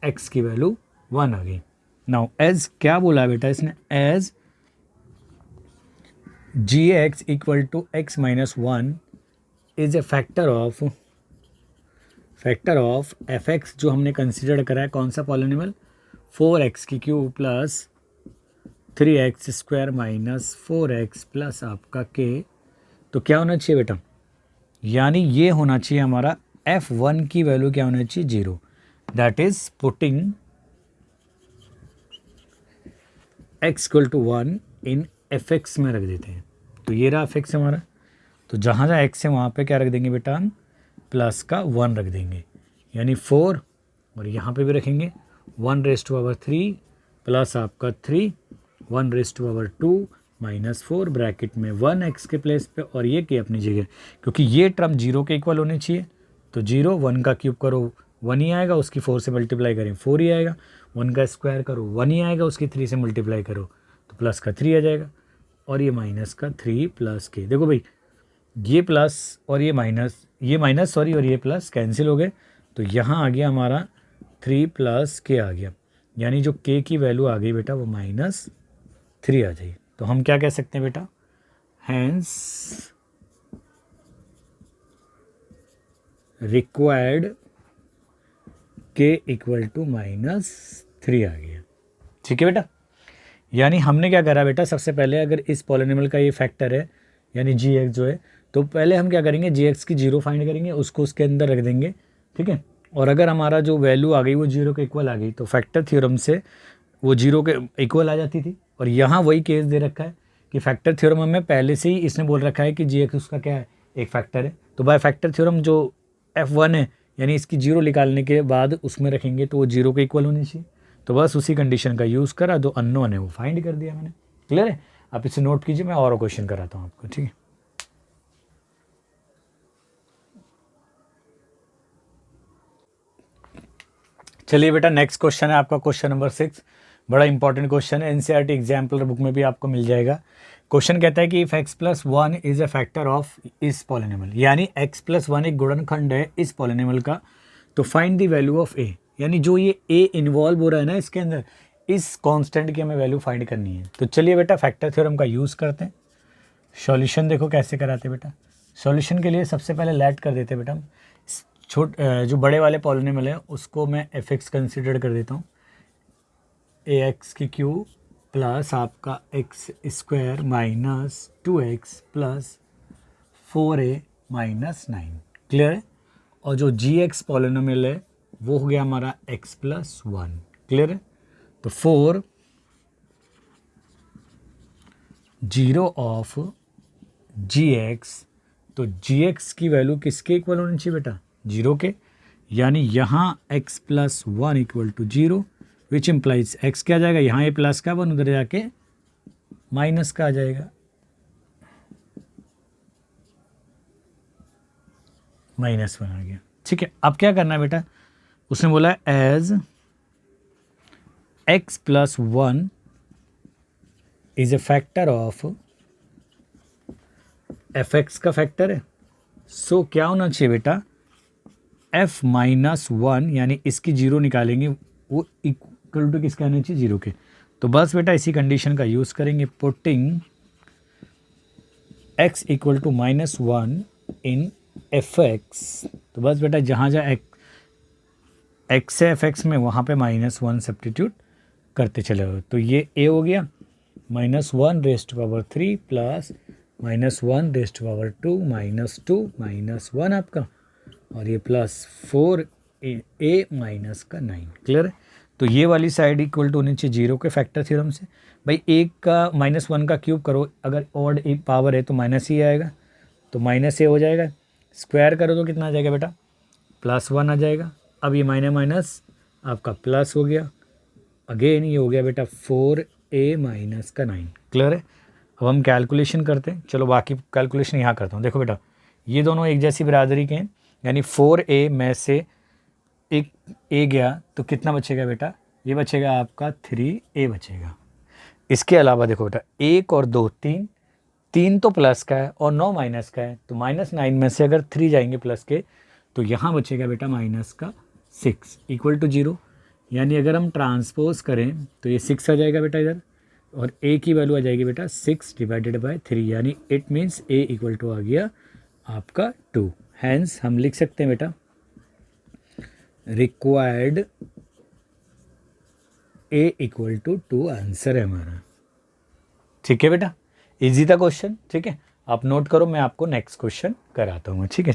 x की वैल्यू 1 आ गई। नाउ एज क्या बोला है बेटा इसने, as gx equal to x minus 1 is a factor of fx, जो हमने कंसिडर करा है कौन सा पॉलिनोमियल, 4x की cube plus 3x² minus 4x plus आपका k। तो क्या होना चाहिए बेटा, यानी ये होना चाहिए हमारा f1 की वैल्यू क्या होना चाहिए, 0। That is putting x equal to 1 in fx में रख देते हैं। तो ये रहा fx हमारा, तो जहाँ जहाँ x है वहाँ पे क्या रख देंगे बेटा, हम प्लस का 1 रख देंगे, यानी 4, और यहाँ पे भी रखेंगे 1 रेज टू पावर 3 प्लस आपका 3, 1 raise to power 2 minus 4 bracket में 1 x के प्लेस पे, और ये के अपनी जगह, क्योंकि ये टर्म 0 के इक्वल होनी चाहिए। तो 0, 1 का क्यूब करो 1 ही आएगा, उसकी 4 से मल्टीप्लाई करें 4 ही आएगा, 1 का स्क्वायर करो 1 ही आएगा, उसकी 3 से मल्टीप्लाई करो तो प्लस का 3 आ जाएगा, और ये माइनस का 3 प्लस के। देखो भाई, ये प्लस और ये माइनस सॉरी, और ये प्लस कैंसिल हो गए, तो यहाँ आ गया हमारा 3 प्लस के आ गया, यानी जो k की वैल्यू आ गई बेटा वो -3 आ जाएगी। तो हम क्या कह सकते हैं बेटा, हैंस रिक्वायर्ड के इक्वल टू -3 आ गया। ठीक है बेटा, यानी हमने क्या करा बेटा, सबसे पहले अगर इस पॉलिनोमियल का ये फैक्टर है यानी जी एक्स जो है, तो पहले हम क्या करेंगे, जी एक्स की जीरो फाइंड करेंगे, उसको उसके अंदर रख देंगे। ठीक है, और अगर हमारा जो वैल्यू आ गई वो जीरो के इक्वल आ गई तो फैक्टर थ्योरम से वो जीरो के इक्वल आ जाती थी। और यहाँ वही केस दे रखा है कि फैक्टर थ्योरम हमें पहले से ही इसने बोल रखा है कि जी एक्स उसका क्या है, एक फैक्टर है। तो बाय फैक्टर थ्योरम जो F1 है यानी इसकी जीरो निकालने के बाद उसमें रखेंगे तो वो जीरो के इक्वल होनी चाहिए। तो बस उसी कंडीशन का यूज़ करा, जो अननोन है वो फाइंड कर दिया मैंने। क्लियर है, आप इसे नोट कीजिए, मैं और क्वेश्चन कराता हूँ आपको। ठीक है, चलिए बेटा, नेक्स्ट क्वेश्चन है आपका क्वेश्चन नंबर 6। बड़ा इंपॉर्टेंट क्वेश्चन है, एनसीईआरटी एग्जाम्पलर बुक में भी आपको मिल जाएगा। क्वेश्चन कहता है कि if x+1 is a factor of इस पॉलिनोमियल, यानी x+1 एक गुणनखंड है इस पॉलिनोमियल का, तो find the value of a, यानी जो ये a इन्वॉल्व हो रहा है ना इसके अंदर, इस कांस्टेंट की हमें वैल्यू फाइंड करनी है। तो चलिए बेटा फैक्टर थ्योरम का यूज़ करते हैं। सॉल्यूशन देखो कैसे कराते बेटा। सॉल्यूशन के लिए सबसे पहले लेट कर देते बेटा, जो बड़े वाले पॉलिनोमियल है उसको मैं f(x) कंसिडर कर देता हूँ, ax की क्यूब प्लस आपका x square minus 2x plus 4a minus 9। Clear है, और जो gx पॉलिनोमियल है वो हो गया हमारा x+1। क्लियर है, तो 4 0 ऑफ gx, तो gx की वैल्यू किसके इक्वल होनी चाहिए बेटा, 0 के, यानी यहाँ x+1 equal to 0, which implies x क्या आ जाएगा, यहाँ ये प्लस का 1 उधर जाके माइनस का आ जाएगा, -1 आ गया। ठीक है, अब क्या करना है बेटा, उसने बोला as x+1 is a factor of fx का फैक्टर है, सो क्या होना चाहिए बेटा, f-1 यानी इसकी जीरो निकालेंगे वो इक्वल टू किसका आना चाहिए, 0 के। तो बस बेटा इसी कंडीशन का यूज़ करेंगे, putting x equal to -1 in fx। तो बस बेटा जहाँ जहाँ x है fx में वहाँ पे -1 सब्स्टिट्यूट करते चले गए। तो ये a हो गया -1⁻³ प्लस -1⁻², -2 -1 आपका, और ये +4a माइनस का 9। क्लियर है, तो ये वाली साइड इक्वल टू होनी चाहिए 0 के फैक्टर थ्योरम से। भाई एक का -1 का क्यूब करो, अगर ऑड एक पावर है तो माइनस ही आएगा, तो -a हो जाएगा, स्क्वायर करो तो कितना आ जाएगा बेटा, +1 आ जाएगा। अब ये माइनस आपका प्लस हो गया, अगेन ये हो गया बेटा 4a माइनस का 9। क्लियर है, अब हम कैलकुलेशन करते हैं। चलो बाकी कैलकुलेशन यहाँ करता हूँ। देखो बेटा ये दोनों एक जैसी बिरादरी के हैं, यानी 4a में से एक a गया तो कितना बचेगा बेटा, ये बचेगा आपका 3a बचेगा। इसके अलावा देखो बेटा 1 और 2 3 तो प्लस का है और 9 माइनस का है, तो -9 में से अगर 3 जाएंगे प्लस के तो यहाँ बचेगा बेटा -6 इक्वल टू 0, यानी अगर हम ट्रांसपोज करें तो ये 6 आ जाएगा बेटा इधर, और a की वैल्यू आ जाएगी बेटा 6 डिवाइडेड बाय 3, यानी it means a equal to आ गया आपका 2। हैंस हम लिख सकते हैं बेटा required a equal to 2 answer है हमारा। ठीक है बेटा, इजी था क्वेश्चन। ठीक है, आप नोट करो, मैं आपको नेक्स्ट क्वेश्चन कराता हूँ। ठीक है,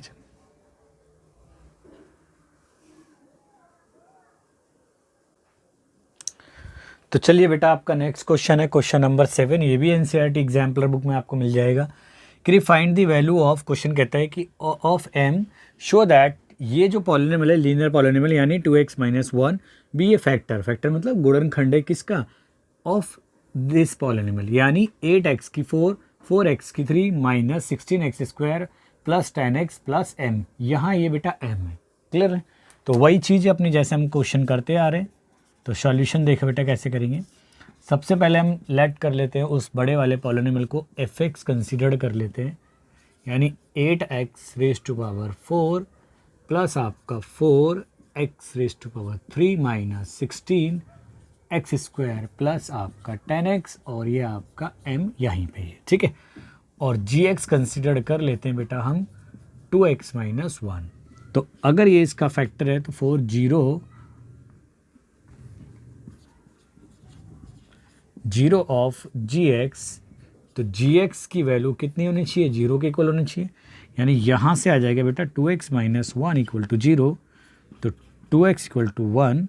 तो चलिए बेटा आपका नेक्स्ट क्वेश्चन है क्वेश्चन नंबर 7। ये भी एनसीईआरटी एग्जाम्पलर बुक में आपको मिल जाएगा कि find the value of, question कहता है कि ऑफ m शो दैट ये जो पॉलिनोमियल है लीनियर पॉलिनोमियल यानी 2x - 1 बी ए फैक्टर, फैक्टर मतलब गुणनखंड है किसका, ऑफ दिस पॉलिनोमियल, यानी 8x की 4 4x की 3 minus 16x² plus 10x plus m, यहाँ ये बेटा m है। क्लियर है, तो वही चीज़ अपनी जैसे हम क्वेश्चन करते आ रहे हैं। तो सॉल्यूशन देखो बेटा कैसे करेंगे। सबसे पहले हम लेट कर लेते हैं उस बड़े वाले पॉलिनोमियल को fx कंसीडर कर लेते हैं, यानी 8x⁴ प्लस आपका 4x⁻³ माइनस 16x² प्लस आपका 10x, और ये आपका m यहीं पे है। ठीक है, और जी एक्स कंसिडर कर लेते हैं बेटा हम 2x माइनस 1। तो अगर ये इसका फैक्टर है तो 0 ऑफ जी एक्स, तो जी एक्स की वैल्यू कितनी होनी चाहिए, 0 के इक्वल होनी चाहिए। यानी यहाँ से आ जाएगा बेटा 2x माइनस 1 इक्वल टू 0। तो 2x equal to 1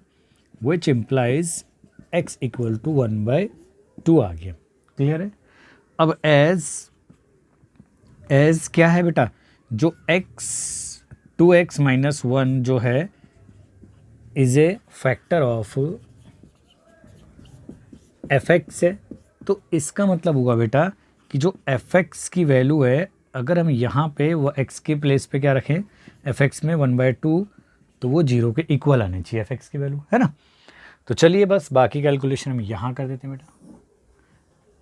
which implies x equal to 1/2 आ गया। क्लियर है। अब एज क्या है बेटा, जो x 2x माइनस 1 जो है is a factor of fx है। तो इसका मतलब होगा बेटा कि जो fx की वैल्यू है, अगर हम यहाँ पे वो x के प्लेस पे क्या रखें, fx में 1/2, तो वो 0 के इक्वल आनी चाहिए fx की वैल्यू, है ना। तो चलिए बस बाकी कैलकुलेशन हम यहाँ कर देते हैं बेटा।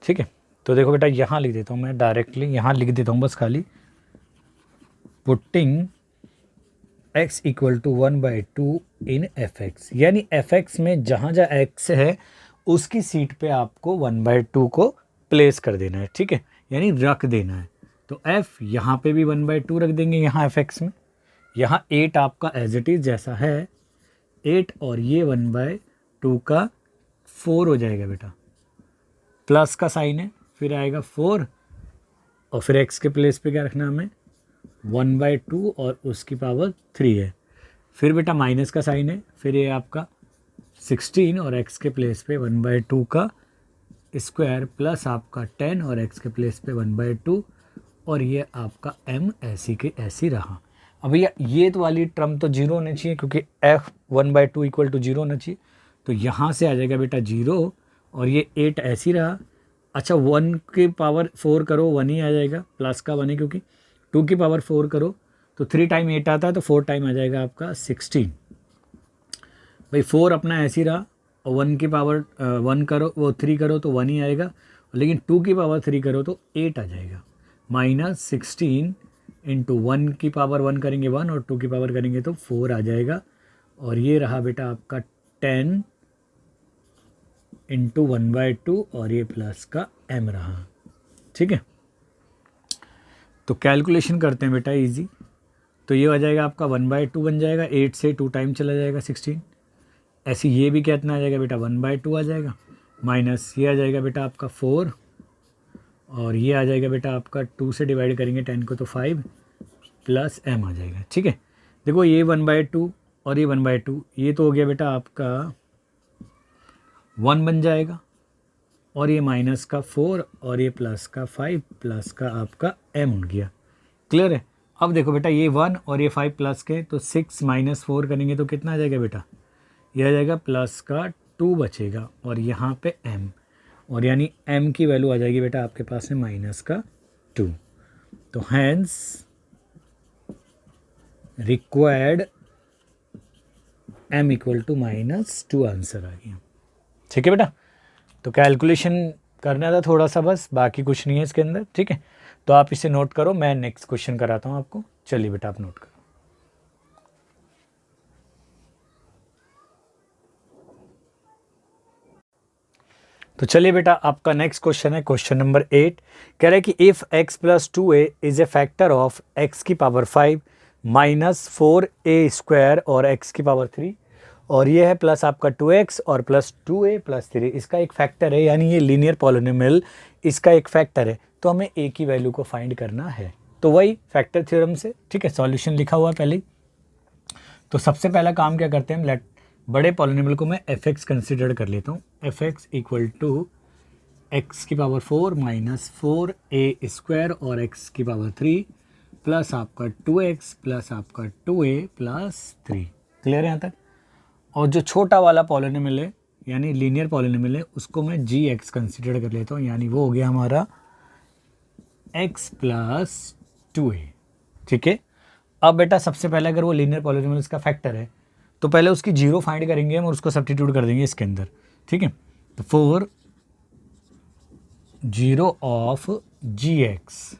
ठीक है, तो देखो बेटा यहाँ लिख देता हूँ मैं डायरेक्टली, यहाँ लिख देता हूँ बस खाली, putting x equal to 1/2 in fx, यानी fx में जहाँ जहाँ x है उसकी सीट पे आपको 1/2 को प्लेस कर देना है। ठीक है, यानी रख देना है। तो f यहाँ पे भी 1/2 रख देंगे यहाँ fx में। यहाँ 8 आपका एज इट इज़ जैसा है 8, और ये 1/2 का 4 हो जाएगा बेटा, प्लस का साइन है, फिर आएगा 4, और फिर x के प्लेस पे क्या रखना हमें 1/2 और उसकी पावर 3 है। फिर बेटा माइनस का साइन है, फिर ये आपका 16 और x के प्लेस पे 1/2 का स्क्वायर प्लस आपका 10 और x के प्लेस पे 1/2, और ये आपका m ऐसी के ऐसी रहा। अब भैया ये तो वाली टर्म तो 0 होनी चाहिए क्योंकि f 1/2 इक्वल टू 0 होना चाहिए। तो यहाँ से आ जाएगा बेटा 0, और ये 8 ऐसी रहा। अच्छा 1 की पावर 4 करो 1 ही आ जाएगा, प्लस का 1 है क्योंकि 2 की पावर 4 करो तो 3 टाइम 8 आता है, तो 4 टाइम आ जाएगा आपका 16। भाई 4 अपना ऐसी रहा, और 1 की पावर 1 करो वो 3 करो तो 1 ही आएगा, लेकिन 2 की पावर 3 करो तो 8 आ जाएगा। -16 इंटू 1 की पावर 1 करेंगे 1 और 2 की पावर करेंगे तो 4 आ जाएगा, और ये रहा बेटा आपका 10 इंटू 1/2, और ये प्लस का m रहा। ठीक है, तो कैलकुलेशन करते हैं बेटा इजी। तो ये आ जाएगा आपका 1/2 बन जाएगा, 8 से 2 टाइम चला जाएगा 16। ऐसे ये भी कितना आ जाएगा बेटा 1/2 आ जाएगा, माइनस ये आ जाएगा बेटा आपका 4, और ये आ जाएगा बेटा आपका 2 से डिवाइड करेंगे 10 को तो 5 प्लस m आ जाएगा। ठीक है, देखो ये 1/2 और ये 1/2, ये तो हो गया बेटा आपका 1 बन जाएगा, और ये माइनस का 4 और ये प्लस का 5 प्लस का आपका m हो गया। क्लियर है। अब देखो बेटा ये 1 और ये 5 प्लस के, तो 6 माइनस 4 करेंगे तो कितना आ जाएगा बेटा, ये आ जाएगा प्लस का 2 बचेगा, और यहाँ पे m, और यानी m की वैल्यू आ जाएगी बेटा आपके पास में माइनस का 2। तो hence required m equal to -2 answer आ गया। ठीक है बेटा, तो कैलकुलेशन करना था थोड़ा सा बस, बाकी कुछ नहीं है इसके अंदर। ठीक है, तो आप इसे नोट करो, मैं नेक्स्ट क्वेश्चन कराता हूँ आपको। चलिए बेटा आप नोट करो। तो चलिए बेटा आपका नेक्स्ट क्वेश्चन है क्वेश्चन नंबर 8। कह रहा है कि if x plus 2a is a factor of x की पावर 5 माइनस 4a² और x की पावर 3, और ये है प्लस आपका 2x और प्लस 2a प्लस 3, इसका एक फैक्टर है, यानी ये लीनियर पॉलिनोमियल इसका एक फैक्टर है। तो हमें a की वैल्यू को फाइंड करना है, तो वही फैक्टर थ्योरम से। ठीक है, सॉल्यूशन लिखा हुआ है पहले ही। तो सबसे पहला काम क्या करते हैं, हम बड़े पॉलिनोमियल को मैं fx कंसिडर कर लेता हूँ। fx इक्वल टू x की पावर 4 माइनस 4a² और x की पावर 3 प्लस आपका 2x प्लस आपका 2a प्लस 3। क्लियर है यहाँ तक। और जो छोटा वाला पॉलिनोमियल है यानी लीनियर पॉलिनोमियल है, उसको मैं gx कंसिडर कर लेता हूँ, यानी वो हो गया हमारा x प्लस 2a। ठीक है, अब बेटा सबसे पहले अगर वो लीनियर पॉलिनोमियल का फैक्टर है तो पहले उसकी 0 फाइंड करेंगे हम और उसको सब्स्टिट्यूट कर देंगे इसके अंदर। ठीक है, तो 4 0 ऑफ gx,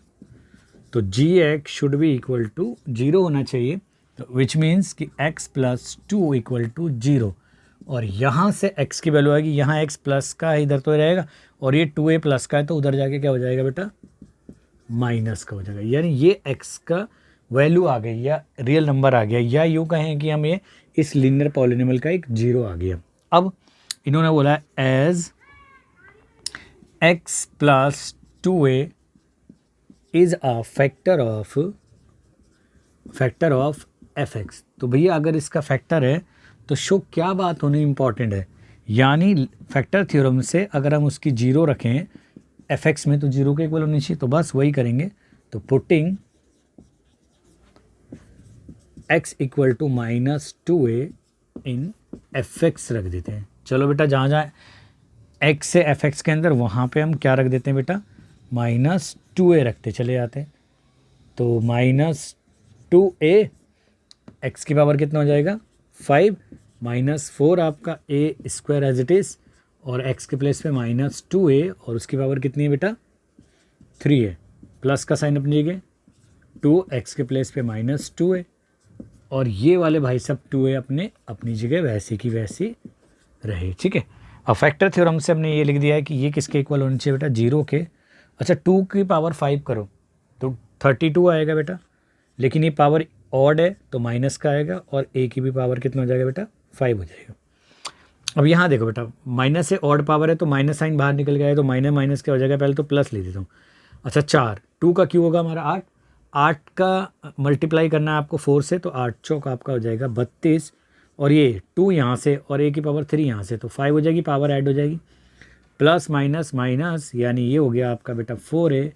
तो gx should be equal to 0 होना चाहिए, तो विच मीन्स कि x प्लस 2 इक्वल टू 0, और यहाँ से x की वैल्यू आएगी, यहाँ x प्लस का इधर तो रहेगा और ये 2a प्लस का है तो उधर जाके क्या हो जाएगा बेटा माइनस का हो जाएगा, यानी ये x का वैल्यू आ गई या रियल नंबर आ गया, या यूँ कहें कि हम ये इस लीनियर पॉलिनोमियल का एक जीरो आ गया। अब इन्होंने बोला as x plus 2a is a factor of fx। तो भैया अगर इसका फैक्टर है तो शो क्या बात होनी इंपॉर्टेंट है, यानी फैक्टर थ्योरम से अगर हम उसकी जीरो रखें fx में तो जीरो के इक्वल होनी चाहिए, तो बस वही करेंगे। तो putting x equal to -2a in fx रख देते हैं। चलो बेटा जहाँ जहाँ x से fx के अंदर वहाँ पे हम क्या रख देते हैं बेटा, -2a रखते चले जाते हैं। तो -2a x की पावर कितना हो जाएगा 5 -4 आपका a square as it is, और x के प्लेस पे -2a और उसकी पावर कितनी है बेटा 3a, प्लस का साइन अपनी जगह 2x के प्लेस पे -2a, और ये वाले भाई सब 2a अपनी जगह वैसे की वैसी रहे। ठीक है, अब फैक्टर थ्योरम से हमने ये लिख दिया है कि ये किसके इक्वल होने चाहिए बेटा, जीरो के। अच्छा 2 की पावर 5 करो तो 32 आएगा बेटा, लेकिन ये पावर ऑड है तो माइनस का आएगा, और a की भी पावर कितना हो जाएगा बेटा 5 हो जाएगा। अब यहाँ देखो बेटा माइनस से ऑड पावर है तो माइनस साइन बाहर निकल गया है, तो माइनस माइनस क्या हो जाएगा, पहले तो प्लस ले देता हूँ। अच्छा 4, 2 का क्यों होगा हमारा 8, 8 का मल्टीप्लाई करना है आपको 4 से, तो 8 चौक आपका हो जाएगा 32, और ये 2 यहाँ से और a की पावर 3 यहाँ से, तो 5 हो जाएगी, पावर ऐड हो जाएगी, प्लस माइनस माइनस, यानी ये हो गया आपका बेटा 4a,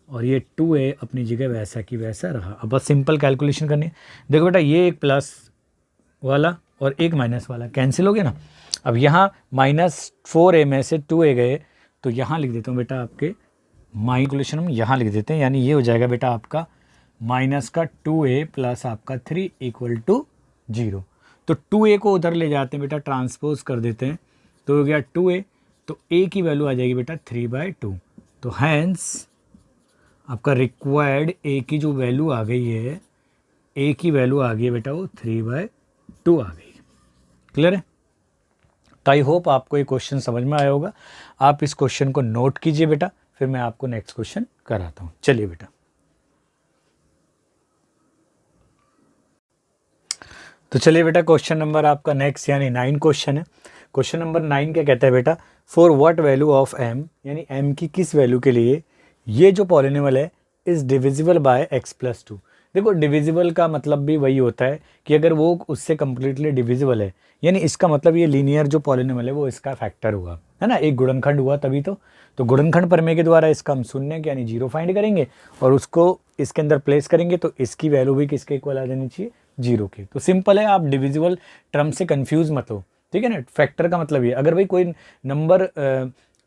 और ये 2a अपनी जगह वैसा की वैसा रहा। अब बस सिंपल कैलकुलेशन करनी है। देखो बेटा ये एक प्लस वाला और एक माइनस वाला कैंसिल हो गया ना। अब यहाँ -4a में से 2a गए, तो यहाँ लिख देता हूँ बेटा आपके कैलकुलेशन हम यहाँ लिख देते हैं, यानी ये हो जाएगा बेटा आपका माइनस का 2a प्लस आपका 3 इक्वल टू 0। तो 2a को उधर ले जाते हैं बेटा, ट्रांसपोज कर देते हैं, तो हो गया 2a, तो a की वैल्यू आ जाएगी बेटा 3/2। तो हैंस आपका रिक्वायर्ड a की जो वैल्यू आ गई है, a की वैल्यू आ गई है बेटा वो 3/2 आ गई। क्लियर है? तो आई होप आपको ये क्वेश्चन समझ में आया होगा। आप इस क्वेश्चन को नोट कीजिए बेटा, फिर मैं आपको नेक्स्ट क्वेश्चन कराता हूँ। चलिए बेटा, तो चलिए बेटा क्वेश्चन नंबर आपका नेक्स्ट यानी 9 क्वेश्चन है। क्वेश्चन नंबर 9 क्या कहता है बेटा, for what value of m, यानी m की किस वैल्यू के लिए ये जो पॉलिनोमियल है is divisible by x plus 2। देखो डिविजिबल का मतलब भी वही होता है कि अगर वो उससे कम्प्लीटली डिविजिबल है, यानी इसका मतलब ये लीनियर जो पॉलिनोमियल है वो इसका फैक्टर हुआ है ना, एक गुणनखंड हुआ तभी तो गुणनखंड प्रमेय के द्वारा इसका हम शून्य यानी जीरो फाइंड करेंगे और उसको इसके अंदर प्लेस करेंगे, तो इसकी वैल्यू भी किसके इक्वल आ जानी चाहिए, जीरो की। तो सिंपल है, आप डिविजिबल टर्म से कंफ्यूज मत हो, ठीक है ना। फैक्टर का मतलब ये, अगर भाई कोई नंबर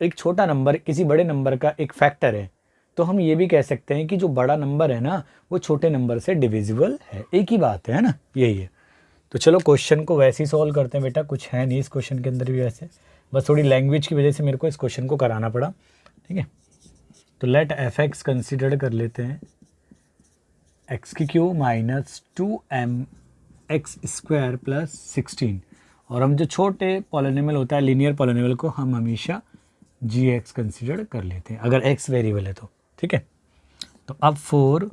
एक छोटा नंबर किसी बड़े नंबर का एक फैक्टर है, तो हम ये भी कह सकते हैं कि जो बड़ा नंबर है ना वो छोटे नंबर से डिविजिबल है, एक ही बात है ना, यही है। तो चलो क्वेश्चन को वैसे ही सॉल्व करते हैं बेटा, कुछ है नहीं इस क्वेश्चन के अंदर भी वैसे, बस थोड़ी लैंग्वेज की वजह से मेरे को इस क्वेश्चन को कराना पड़ा, ठीक है। तो लेट एफ एक्स कंसिडर कर लेते हैं, एक्स की Q -2m x square plus 16, और हम जो छोटे पॉलिनोमियल होता है लीनियर पॉलिनोमियल को हम हमेशा जी एक्स कंसिडर कर लेते हैं अगर एक्स वेरिएबल है तो, ठीक है। तो अब for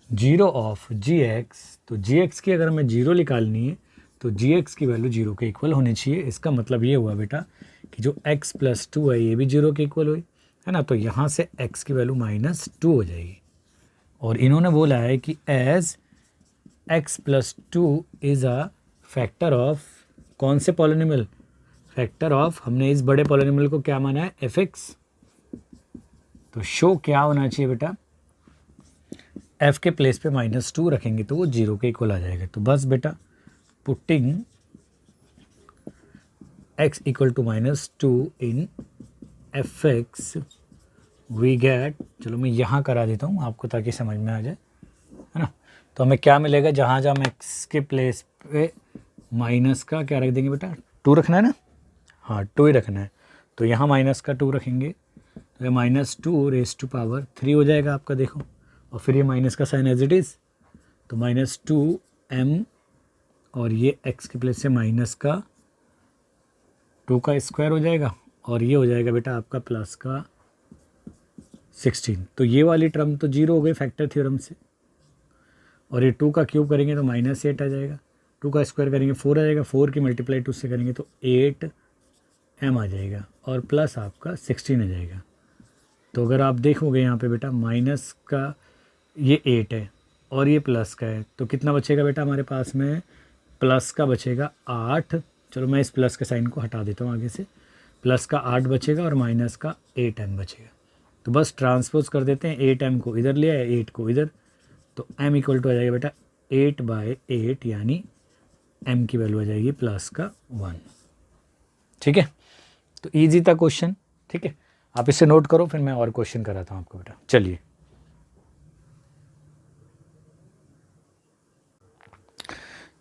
zero of g x, तो जी एक्स की अगर हमें जीरो निकालनी है तो जी एक्स की वैल्यू जीरो के इक्वल होनी चाहिए। इसका मतलब ये हुआ बेटा कि जो x प्लस 2 है ये भी जीरो के इक्वल हुई है ना, तो यहाँ से x की वैल्यू -2 हो जाएगी। और इन्होंने बोला है कि as x plus 2 is a factor of कौन से पॉलिनोमियल, फैक्टर ऑफ, हमने इस बड़े पॉलिनोमियल को क्या माना है f(x), तो शो क्या होना चाहिए बेटा, f के प्लेस पे -2 रखेंगे तो वो जीरो के इक्वल आ जाएगा। तो बस बेटा putting x equal to -2 in fx we get, चलो मैं यहाँ करा देता हूँ आपको ताकि समझ में आ जाए, है ना। तो हमें क्या मिलेगा, जहाँ जहाँ हम x के प्लेस पे माइनस का क्या रख देंगे बेटा, 2 रखना है ना, हाँ 2 ही रखना है, तो यहाँ -2 रखेंगे तो ये -2 रेज़ टू पावर 3 हो जाएगा आपका, देखो, और फिर ये माइनस का साइन एज इट इज़, तो -2m और ये x के प्लेस से -2 का स्क्वायर हो जाएगा, और ये हो जाएगा बेटा आपका प्लस का 16। तो ये वाली टर्म तो 0 हो गई फैक्टर थ्योरम से, और ये 2 का क्यूब करेंगे तो -8 आ जाएगा, 2 का स्क्वायर करेंगे 4 आ जाएगा, 4 की मल्टीप्लाई 2 से करेंगे तो 8m आ जाएगा, और प्लस आपका 16 आ जाएगा। तो अगर आप देखोगे यहाँ पे बेटा माइनस का ये 8 है और ये प्लस का है, तो कितना बचेगा बेटा हमारे पास में, प्लस का बचेगा 8। चलो मैं इस प्लस के साइन को हटा देता हूँ आगे से, प्लस का 8 बचेगा और माइनस का 8m बचेगा। तो बस ट्रांसपोज कर देते हैं, 8m को इधर ले आए, 8 को इधर, तो m इक्वल टू आ जाएगा बेटा 8/8, यानी m की वैल्यू आ जाएगी प्लस का 1। ठीक है, तो ईजी था क्वेश्चन। ठीक है, आप इसे नोट करो, फिर मैं और क्वेश्चन कराता हूँ आपको बेटा। चलिए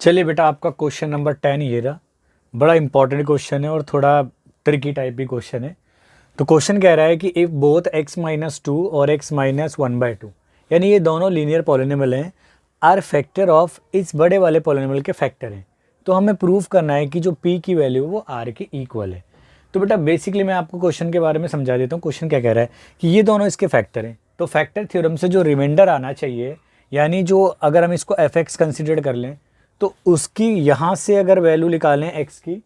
चलिए बेटा, आपका क्वेश्चन नंबर 10 ये रहा। बड़ा इंपॉर्टेंट क्वेश्चन है और थोड़ा ट्रिकी टाइप भी क्वेश्चन है। तो क्वेश्चन कह रहा है कि इफ़ बोथ x-2 और x-1/2, यानी ये दोनों लीनियर पॉलिनोमियल हैं, आर फैक्टर ऑफ इस बड़े वाले पॉलिनोमियल के फैक्टर हैं। तो हमें प्रूव करना है कि जो p की वैल्यू वो r के इक्वल है। तो बेटा बेसिकली मैं आपको क्वेश्चन के बारे में समझा देता हूँ। क्वेश्चन क्या कह रहा है कि ये दोनों इसके फैक्टर हैं, तो फैक्टर थ्योरम से जो रिमाइंडर आना चाहिए, यानी जो अगर हम इसको f(x) कंसिडर कर लें तो उसकी यहाँ से अगर वैल्यू निकालें x की,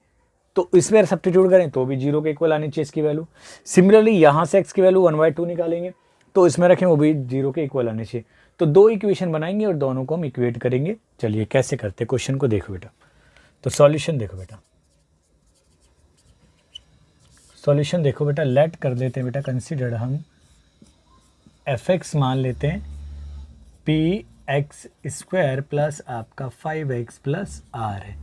तो इसमें सब्स्टिट्यूट करें तो भी 0 के इक्वल आनी चाहिए इसकी वैल्यू। सिमिलरली यहाँ से x की वैल्यू 1/2 निकालेंगे तो इसमें रखें वो भी 0 के इक्वल आने चाहिए। तो दो इक्वेशन बनाएंगे और दोनों को हम इक्वेट करेंगे। चलिए कैसे करते हैं, क्वेश्चन को देखो बेटा। तो सॉल्यूशन देखो बेटा, सॉल्यूशन देखो बेटा, लेट कर देते हैं बेटा कंसिडर हम f(x) मान लेते हैं px² प्लस आपका 5x प्लस r है।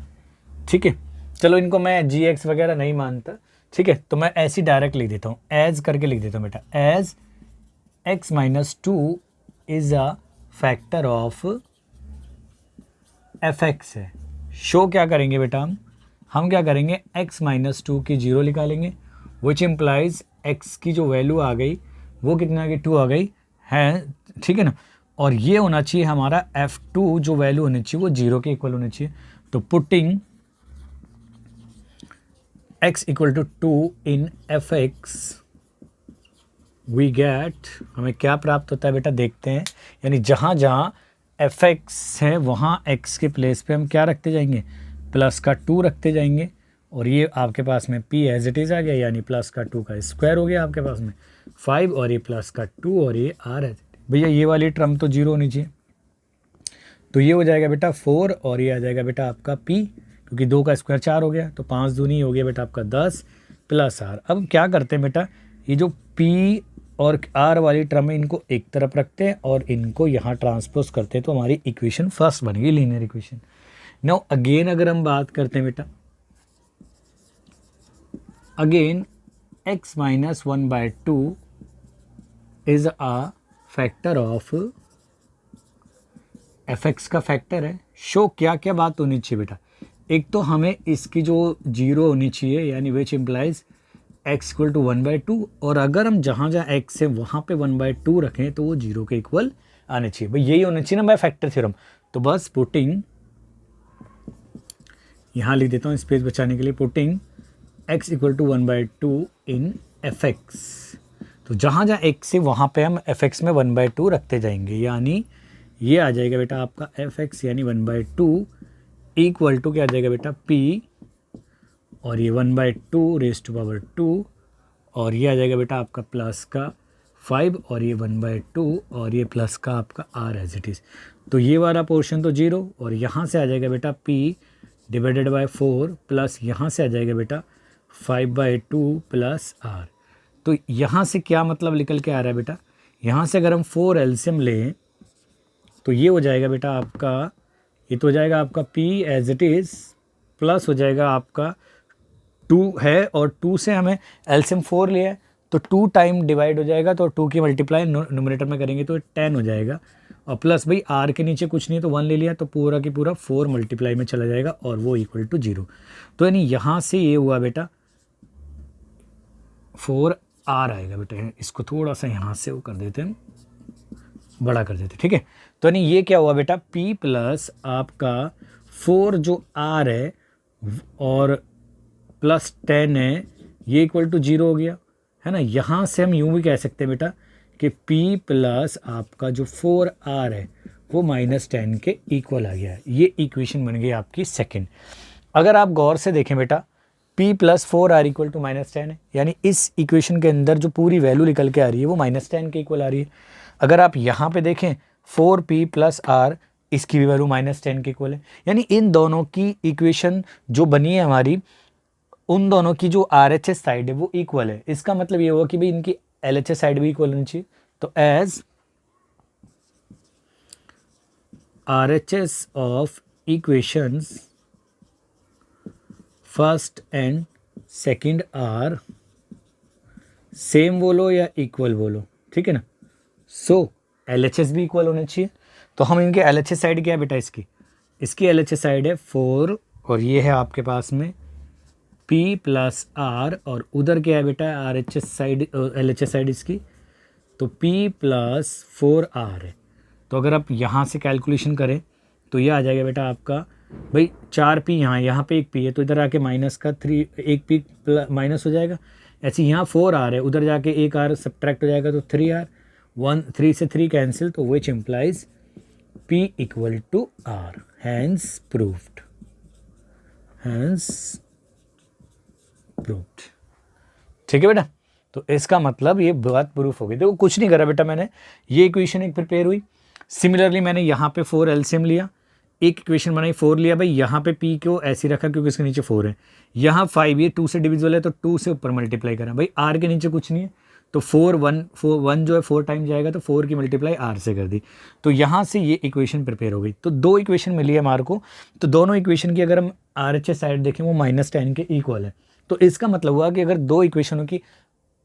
ठीक है, चलो इनको मैं gx वगैरह नहीं मानता। ठीक है, तो मैं ऐसे डायरेक्ट लिख देता हूँ, एज करके लिख देता हूँ बेटा, as x-2 is a factor of fx है। शो क्या करेंगे बेटा, हम क्या करेंगे, x-2 की 0 निकालेंगे, विच इम्प्लाइज x की जो वैल्यू आ गई वो कितना आ गई, 2 आ गई है। ठीक है ना, और ये होना चाहिए हमारा f2 जो वैल्यू होनी चाहिए वो 0 के इक्वल होनी चाहिए। तो putting x equal to 2 in fx we get, हमें क्या प्राप्त होता है बेटा देखते हैं। यानी जहाँ जहाँ fx है वहाँ x के प्लेस पे हम क्या रखते जाएंगे, प्लस का 2 रखते जाएंगे, और ये आपके पास में p एज इट इज़ आ गया, यानी प्लस का 2 का स्क्वायर हो गया आपके पास में 5, और ये प्लस का 2 और ये r है। भैया ये वाली टर्म तो 0 होनी चाहिए, तो ये हो जाएगा बेटा 4, और ये आ जाएगा बेटा आपका p, क्योंकि 2 का स्क्वायर 4 हो गया, तो 5 दूनी हो गया बेटा आपका 10 प्लस r। अब क्या करते हैं बेटा, ये जो p और r वाली टर्म है इनको एक तरफ रखते हैं और इनको यहाँ ट्रांसपोज करते हैं, तो हमारी इक्वेशन फर्स्ट बन गई, लीनियर इक्वेशन। नाउ अगेन अगर हम बात करते हैं बेटा, again x-1/2 is a factor of fx का फैक्टर है। शो क्या क्या बात होनी चाहिए बेटा, एक तो हमें इसकी जो 0 होनी चाहिए, यानी which implies x equal to 1/2, और अगर हम जहाँ जहाँ x है वहाँ पे 1/2 रखें तो वो 0 के इक्वल आने चाहिए। भाई यही होना चाहिए ना बाय फैक्टर थ्योरम। तो बस पुटिंग, यहाँ लिख देता हूँ स्पेस बचाने के लिए, putting x equal to 1/2 in fx, तो जहाँ जहाँ x है वहाँ पे हम fx में 1/2 रखते जाएंगे, यानी ये आ जाएगा बेटा आपका fx यानी 1/2 इक्वल टू क्या आ जाएगा बेटा p, और ये 1/2 रेज़ टू पावर 2, और ये आ जाएगा बेटा आपका प्लस का 5, और ये 1/2, और ये प्लस का आपका r एज इट इज़। तो ये वाला पोर्शन तो 0, और यहाँ से आ जाएगा बेटा p डिवाइडेड बाय 4, प्लस यहाँ से आ जाएगा बेटा 5/2 प्लस r। तो यहाँ से क्या मतलब निकल के आ रहा है बेटा, यहाँ से अगर हम 4 एलसीएम लें तो ये हो जाएगा बेटा आपका, ये तो हो जाएगा आपका p as it is, plus हो जाएगा आपका 2 है, और 2 से हमें एलसीएम 4 लिया है तो 2 टाइम डिवाइड हो जाएगा, तो 2 की मल्टीप्लाई न्यूमरेटर में करेंगे तो 10 हो जाएगा, और प्लस भाई r के नीचे कुछ नहीं है तो 1 ले लिया, तो पूरा की पूरा 4 मल्टीप्लाई में चला जाएगा और वो इक्वल टू 0। तो यानी यहाँ से ये हुआ बेटा 4r आएगा बेटा, इसको थोड़ा सा यहाँ से वो कर देते हैं, बड़ा कर देते, ठीक है। तो यानी ये क्या हुआ बेटा, p प्लस आपका 4 जो r है और प्लस 10 है, ये इक्वल टू 0 हो गया, है ना। यहाँ से हम यूँ भी कह सकते हैं बेटा कि P प्लस आपका जो 4R है वो -10 के इक्वल आ गया है। ये इक्वेशन बन गई आपकी सेकंड। अगर आप गौर से देखें बेटा, P plus 4R equal to -10 है, यानी इस इक्वेशन के अंदर जो पूरी वैल्यू निकल के आ रही है वो -10 के इक्वल आ रही है। अगर आप यहाँ पे देखें 4P प्लस R, इसकी भी वैल्यू -10 के इक्वल है। यानी इन दोनों की इक्वेशन जो बनी है हमारी, उन दोनों की जो RHS साइड है वो इक्वल है। इसका मतलब ये हुआ कि भाई इनकी LHS साइड भी इक्वल होनी चाहिए। तो as RHS of equations first and second are same बोलो या इक्वल बोलो, ठीक है ना। सो LHS भी इक्वल होने चाहिए। तो हम इनके LHS साइड क्या है बेटा, इसकी LHS साइड है 4 और ये है आपके पास में P प्लस R, और उधर क्या है बेटा RHS साइड, LHS साइड इसकी, तो P प्लस 4R है। तो अगर आप यहाँ से कैलकुलेशन करें तो ये आ जाएगा बेटा आपका भाई 4P, यहाँ पे एक P है तो इधर आके माइनस का 3, एक P माइनस हो जाएगा। ऐसे यहाँ 4R है, उधर जाके एक R सब्ट्रैक्ट हो जाएगा तो 3R, 3 से 3 कैंसिल, तो which implies P equal to R, hence proved, ठीक है बेटा। तो इसका मतलब ये बात प्रूफ हो गई। देखो कुछ नहीं करा बेटा मैंने, ये इक्वेशन एक प्रिपेयर हुई। सिमिलरली मैंने यहाँ पे 4 एलसीएम लिया, एक इक्वेशन बनाई, 4 लिया भाई, यहाँ पे P को ऐसे रखा क्योंकि इसके नीचे 4 है, यहाँ 5, ये 2 से डिविजिबल है तो 2 से ऊपर मल्टीप्लाई करा भाई, R के नीचे कुछ नहीं है तो 1 जो है 4 टाइम जाएगा तो 4 की मल्टीप्लाई R से कर दी। तो यहाँ से ये इक्वेशन प्रिपेयर हो गई। तो 2 इक्वेशन मिली है हमारे को, तो दोनों इक्वेशन की अगर हम RHS साइड देखें वो -10 के इक्वल है। तो इसका मतलब हुआ कि अगर 2 इक्वेशनों की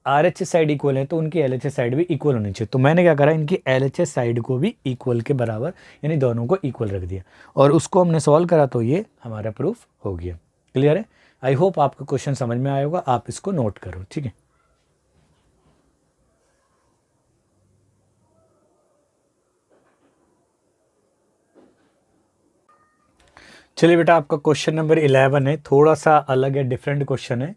RHS साइड इक्वल है तो उनकी LHS साइड भी इक्वल होनी चाहिए। तो मैंने क्या करा, इनकी LHS साइड को भी इक्वल के बराबर, यानी दोनों को इक्वल रख दिया और उसको हमने सॉल्व करा, तो ये हमारा प्रूफ हो गया। क्लियर है? आई होप आपको क्वेश्चन समझ में आया होगा, आप इसको नोट करो, ठीक है। चलिए बेटा, आपका क्वेश्चन नंबर 11 है, थोड़ा सा अलग है, डिफरेंट क्वेश्चन है।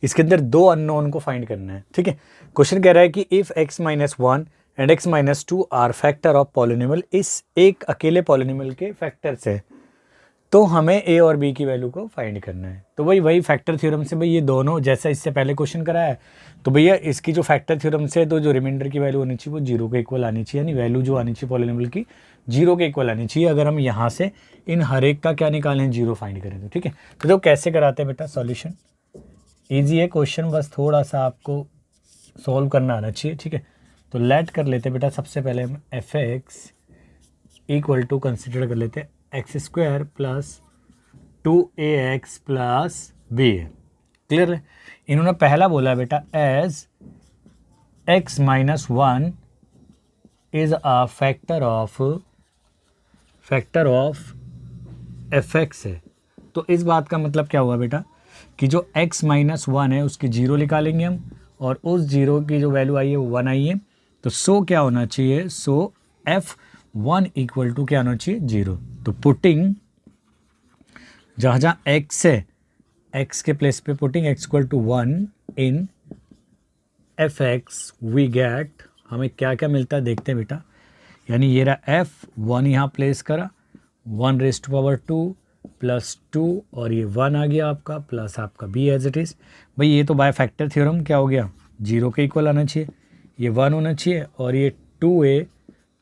इसके अंदर 2 अननोन को फाइंड करना है, ठीक है। क्वेश्चन कह रहा है कि if x-1 and x-2 are factor of polynomial, इस एक अकेले पॉलिनोमियल के फैक्टर्स है, तो हमें a और b की वैल्यू को फाइंड करना है। तो वही फैक्टर थ्योरम से भाई ये दोनों, जैसा इससे पहले क्वेश्चन कराया है, तो भैया इसकी जो फैक्टर थ्योरम से तो जो रिमाइंडर की वैल्यू होनी चाहिए वो 0 के इक्वल आनी चाहिए, यानी वैल्यू जो आनी चाहिए पॉलिनोमियल की 0 के इक्वल आनी चाहिए। अगर हम यहाँ से इन हर एक का क्या निकालें, 0 फाइंड करें तो, ठीक है। तो कैसे कराते हैं बेटा सॉल्यूशन, ईजी है क्वेश्चन, बस थोड़ा सा आपको सॉल्व करना आना चाहिए, ठीक है। तो लेट कर लेते हैं बेटा, सबसे पहले हम f(x) इक्वल टू कंसिडर कर लेते हैं x² plus 2ax plus b है। क्लियर है? इन्होंने पहला बोला बेटा as x-1 is a factor of fx है। तो इस बात का मतलब क्या हुआ बेटा कि जो x-1 है उसकी 0 निकालेंगे हम, और उस 0 की जो वैल्यू आई है वो 1 आई है। तो सो क्या होना चाहिए, सो f1 इक्वल टू क्या होना चाहिए, 0। तो पुटिंग जहाँ जहाँ x है, x के प्लेस पे putting x equal to 1 in fx we get, हमें क्या क्या मिलता है देखते हैं बेटा। यानी ये रहा f1 यहाँ प्लेस करा, 1 रेज़ टू पावर 2 प्लस 2, और ये 1 आ गया आपका, प्लस आपका b एज इट इज़। भाई ये तो बाय फैक्टर थ्योरम क्या हो गया, 0 के इक्वल आना चाहिए, ये 1 होना चाहिए, और ये 2a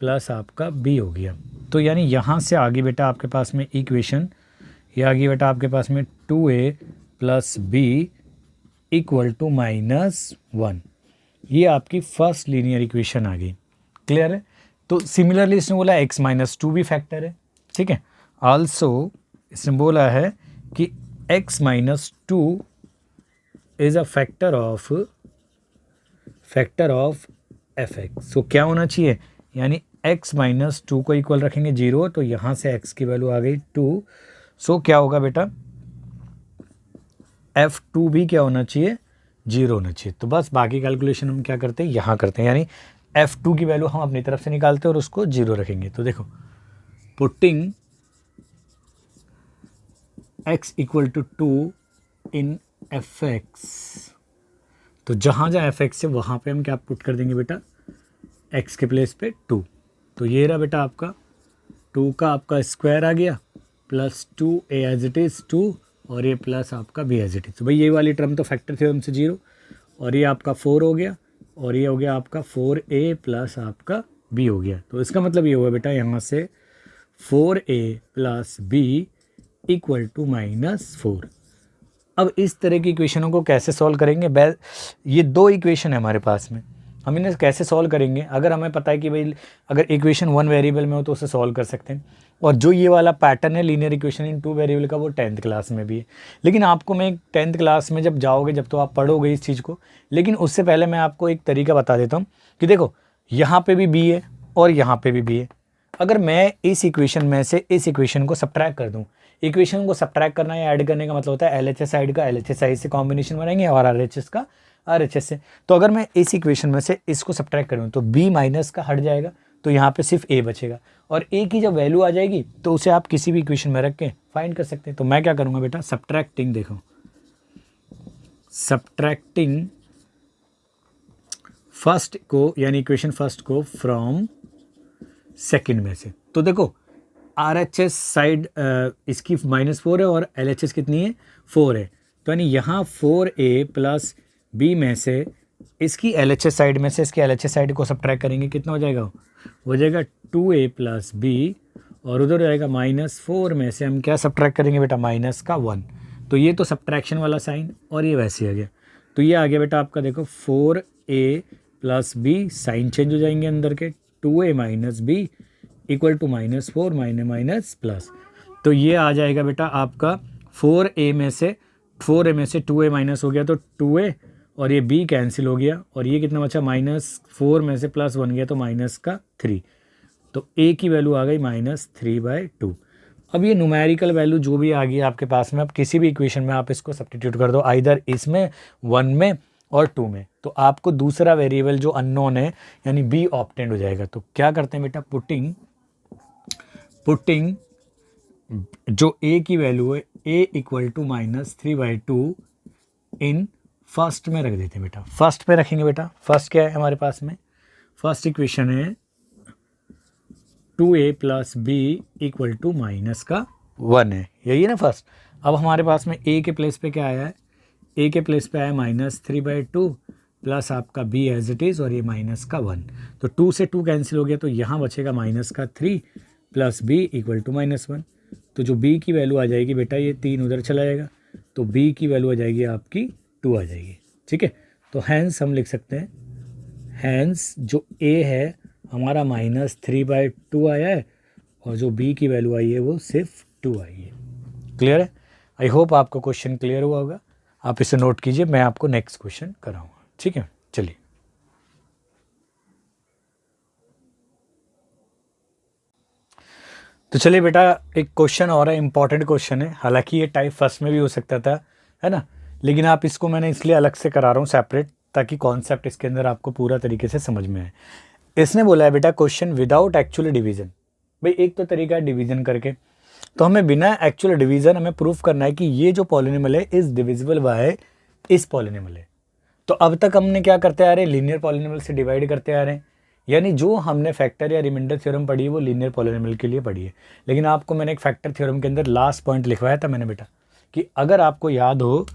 प्लस आपका b हो गया। तो यानी यहाँ से आगे बेटा आपके पास में इक्वेशन ये आ गई बेटा आपके पास में 2a plus b equal to -1, ये आपकी फर्स्ट लीनियर इक्वेशन आ गई। क्लियर है? तो सिमिलरली इसने बोला x-2 भी फैक्टर है, ठीक है। आल्सो इसने बोला है कि x-2 is a factor of fx। सो क्या होना चाहिए, यानी x-2 को इक्वल रखेंगे 0, तो यहाँ से x की वैल्यू आ गई 2। सो क्या होगा बेटा, f2 भी क्या होना चाहिए, 0 होना चाहिए। तो बस बाकी कैलकुलेशन हम क्या करते हैं, यहाँ करते हैं, यानी f2 की वैल्यू हम अपनी तरफ से निकालते हैं और उसको 0 रखेंगे। तो देखो, putting x equal to 2 in fx, तो जहाँ जहाँ fx है वहाँ पे हम क्या पुट कर देंगे बेटा, एक्स के प्लेस पे 2, तो ये रहा बेटा आपका 2 का आपका स्क्वायर आ गया plus 2 a as it is 2 और ये प्लस आपका बी एज इट इज़। तो भाई ये वाली टर्म तो फैक्टर थ्योरम से 0 और ये आपका 4 हो गया और ये हो गया आपका 4a प्लस आपका b हो गया। तो इसका मतलब ये हुआ बेटा यहाँ से 4a plus b equal to -4। अब इस तरह की इक्वेशनों को कैसे सॉल्व करेंगे? ये 2 इक्वेशन है हमारे पास में, हम इन्हें कैसे सॉल्व करेंगे? अगर हमें पता है कि भाई अगर इक्वेशन 1 वेरिएबल में हो तो उसे सॉल्व कर सकते हैं, और जो ये वाला पैटर्न है लीनियर इक्वेशन इन 2 वेरिएबल का वो 10th क्लास में भी है। लेकिन आपको मैं 10th क्लास में जब जाओगे जब तो आप पढ़ोगे इस चीज़ को, लेकिन उससे पहले मैं आपको एक तरीका बता देता हूँ कि देखो यहाँ पे भी b है और यहाँ पे भी b है। अगर मैं इस इक्वेशन में से इस इक्वेशन को सब्ट्रैक्ट कर दूँ, इक्वेशन को सब्ट्रैक्ट करना या ऐड करने का मतलब होता है LHS साइड का LHS साइड से कॉम्बिनेशन बनाएंगे और RHS का RHS से। तो अगर मैं इस इक्वेशन में से इसको सब्ट्रैक्ट करूँ तो b माइनस का हट जाएगा, तो यहाँ पे सिर्फ a बचेगा और a की जब वैल्यू आ जाएगी तो उसे आप किसी भी इक्वेशन में रख के फाइंड कर सकते हैं। तो मैं क्या करूँगा बेटा, सब्ट्रैक्टिंग, देखो सब्ट्रैक्टिंग फर्स्ट को यानी इक्वेशन फर्स्ट को फ्रॉम सेकंड में से। तो देखो RHS साइड इसकी -4 है और LHS कितनी है 4 है, तो यानी यहाँ 4a प्लस b में से इसकी LHS साइड में से इसकी LHS साइड को सब्ट्रैक्ट करेंगे, कितना हो जाएगा? हो जाएगा 2a प्लस b और उधर जाएगा -4 में से हम क्या सब्ट्रैक्ट करेंगे बेटा, -1। तो ये तो सब्ट्रैक्शन वाला साइन और ये वैसे आ गया, तो ये आ गया बेटा आपका देखो 4a plus b, sign change हो जाएंगे अंदर के, 2a minus b equal to -4 minus plus. तो ये आ जाएगा बेटा आपका 4a में से 2a माइनस हो गया तो 2a और ये b कैंसिल हो गया और ये कितना बचा, -4 में से +1 गया तो -3, तो a की वैल्यू आ गई -3/2। अब ये न्यूमेरिकल वैल्यू जो भी आ गई आपके पास में, अब किसी भी इक्वेशन में आप इसको सब्स्टिट्यूट कर दो, आइदर इसमें 1 में और 2 में, तो आपको दूसरा वेरिएबल जो अननोन है यानी b ऑब्टेंड हो जाएगा। तो क्या करते हैं बेटा, पुटिंग जो a की वैल्यू है a equal to -3/2 in first में रख देते हैं बेटा। फर्स्ट पे रखेंगे बेटा, फर्स्ट क्या है हमारे पास में, फर्स्ट इक्वेशन है 2a plus b equal to -1 है, यही है ना फर्स्ट। अब हमारे पास में a के प्लेस पे क्या आया है, a के प्लेस पे आया -3/2 प्लस आपका b एज इट इज़ और ये -1, तो 2 से 2 कैंसिल हो गया तो यहाँ बचेगा -3 प्लस b इक्वल टू -1। तो जो b की वैल्यू आ जाएगी बेटा, ये 3 उधर चला जाएगा तो b की वैल्यू आ जाएगी आपकी 2 आ जाएगी, ठीक है। तो हैंस हम लिख सकते हैं, हैंस जो a है हमारा -3/2 आया है और जो b की वैल्यू आई है वो सिर्फ 2 आई है। क्लियर है? आई होप आपको क्वेश्चन क्लियर हुआ होगा, आप इसे नोट कीजिए, मैं आपको नेक्स्ट क्वेश्चन कराऊंगा, ठीक है। चलिए तो चलिए बेटा, एक क्वेश्चन और है, इंपॉर्टेंट क्वेश्चन है, हालांकि ये टाइप फर्स्ट में भी हो सकता था, है ना, लेकिन आप इसको मैंने इसलिए अलग से करा रहा हूँ सेपरेट, ताकि कॉन्सेप्ट इसके अंदर आपको पूरा तरीके से समझ में आए। इसने बोला है बेटा क्वेश्चन विदाउट एक्चुअल डिवीजन। भाई एक तो तरीका है डिवीजन करके, तो हमें बिना एक्चुअल डिवीजन हमें प्रूफ करना है कि ये जो पॉलिनोमियल है इज डिविजिबल बाय इस पॉलिनोमियल है। तो अब तक हमने क्या करते आ रहे हैं, लीनियर पॉलिनोमियल से डिवाइड करते आ रहे हैं, यानी जो हमने फैक्टर या रिमाइंडर थ्योरम पढ़ी है वो लीनियर पॉलिनोमियल के लिए पढ़ी है। लेकिन आपको मैंने एक फैक्टर थ्योरम के अंदर लास्ट पॉइंट लिखवाया था मैंने बेटा, कि अगर आपको याद हो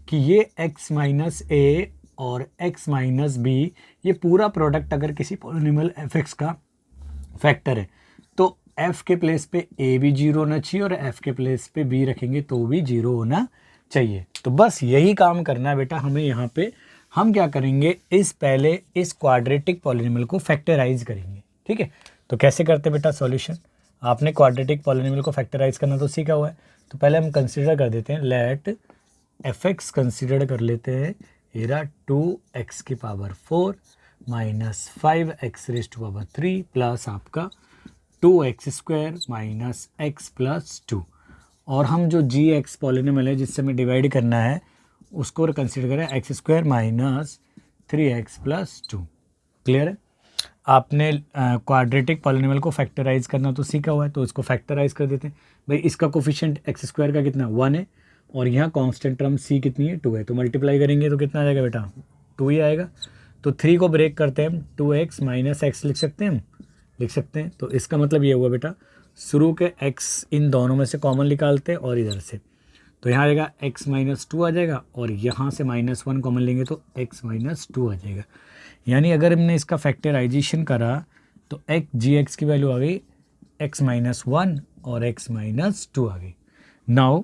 कि ये x माइनस ए और x माइनस बी, ये पूरा प्रोडक्ट अगर किसी पॉलिनोमियल fx का फैक्टर है तो f के प्लेस पे a भी 0 होना चाहिए और f के प्लेस पे b रखेंगे तो भी 0 होना चाहिए। तो बस यही काम करना है बेटा हमें। यहाँ पे हम क्या करेंगे, पहले इस क्वाड्रेटिक पॉलिनोमियल को फैक्टराइज करेंगे, ठीक है। तो कैसे करते हैं बेटा सॉल्यूशन, आपने क्वाड्रेटिक पॉलिनोमियल को फैक्टराइज करना तो सीखा हुआ है। तो पहले हम कंसीडर कर देते हैं, लेट fx कंसीडर कर लेते हैं, ये रहा 2x की power 4 minus 5x raise to power 3 plus आपका 2x square minus x plus 2। और हम जो gx पॉलिनोमियल है जिससे हमें डिवाइड करना है उसको कंसीडर करें x square minus 3x plus 2। Clear है? आपने क्वाड्रेटिक पॉलिनोमियल को फैक्टराइज करना तो सीखा हुआ है, तो इसको फैक्टराइज कर देते हैं। भाई इसका कोफिशिएंट x स्क्वायर का कितना 1 है और यहाँ कांस्टेंट टर्म c कितनी है 2 है, तो मल्टीप्लाई करेंगे तो कितना आ जाएगा बेटा 2 ही आएगा। तो 3 को ब्रेक करते हैं हम, 2x माइनस एक्स लिख सकते हैं हम, लिख सकते हैं। तो इसका मतलब ये हुआ बेटा, शुरू के x इन दोनों में से कॉमन निकालते हैं और इधर से, तो यहाँ आएगा x माइनस 2 आ जाएगा, और यहाँ से -1 कॉमन लेंगे तो x माइनस 2 आ जाएगा। यानी अगर हमने इसका फैक्टराइजेशन करा तो जी एक्स की वैल्यू आ गई x माइनस 1 और x माइनस 2 आ गई। नाउ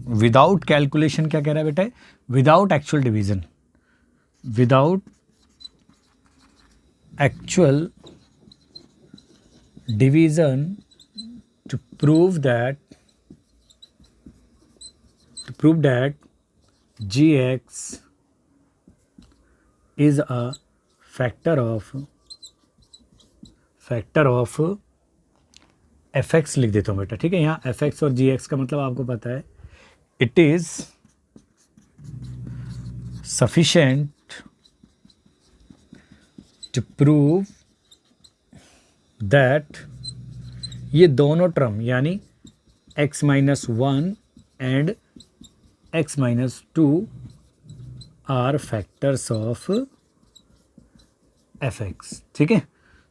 विदाउट कैलकुलेशन क्या कह रहा है बेटा, without actual division, without actual division to prove that gx is a factor of fx लिख देता हूँ बेटा, ठीक है। यहाँ fx और gx का मतलब आपको पता है, it is sufficient to prove that ये दोनों टर्म यानी x minus 1 and x minus 2 are factors of fx, ठीक है।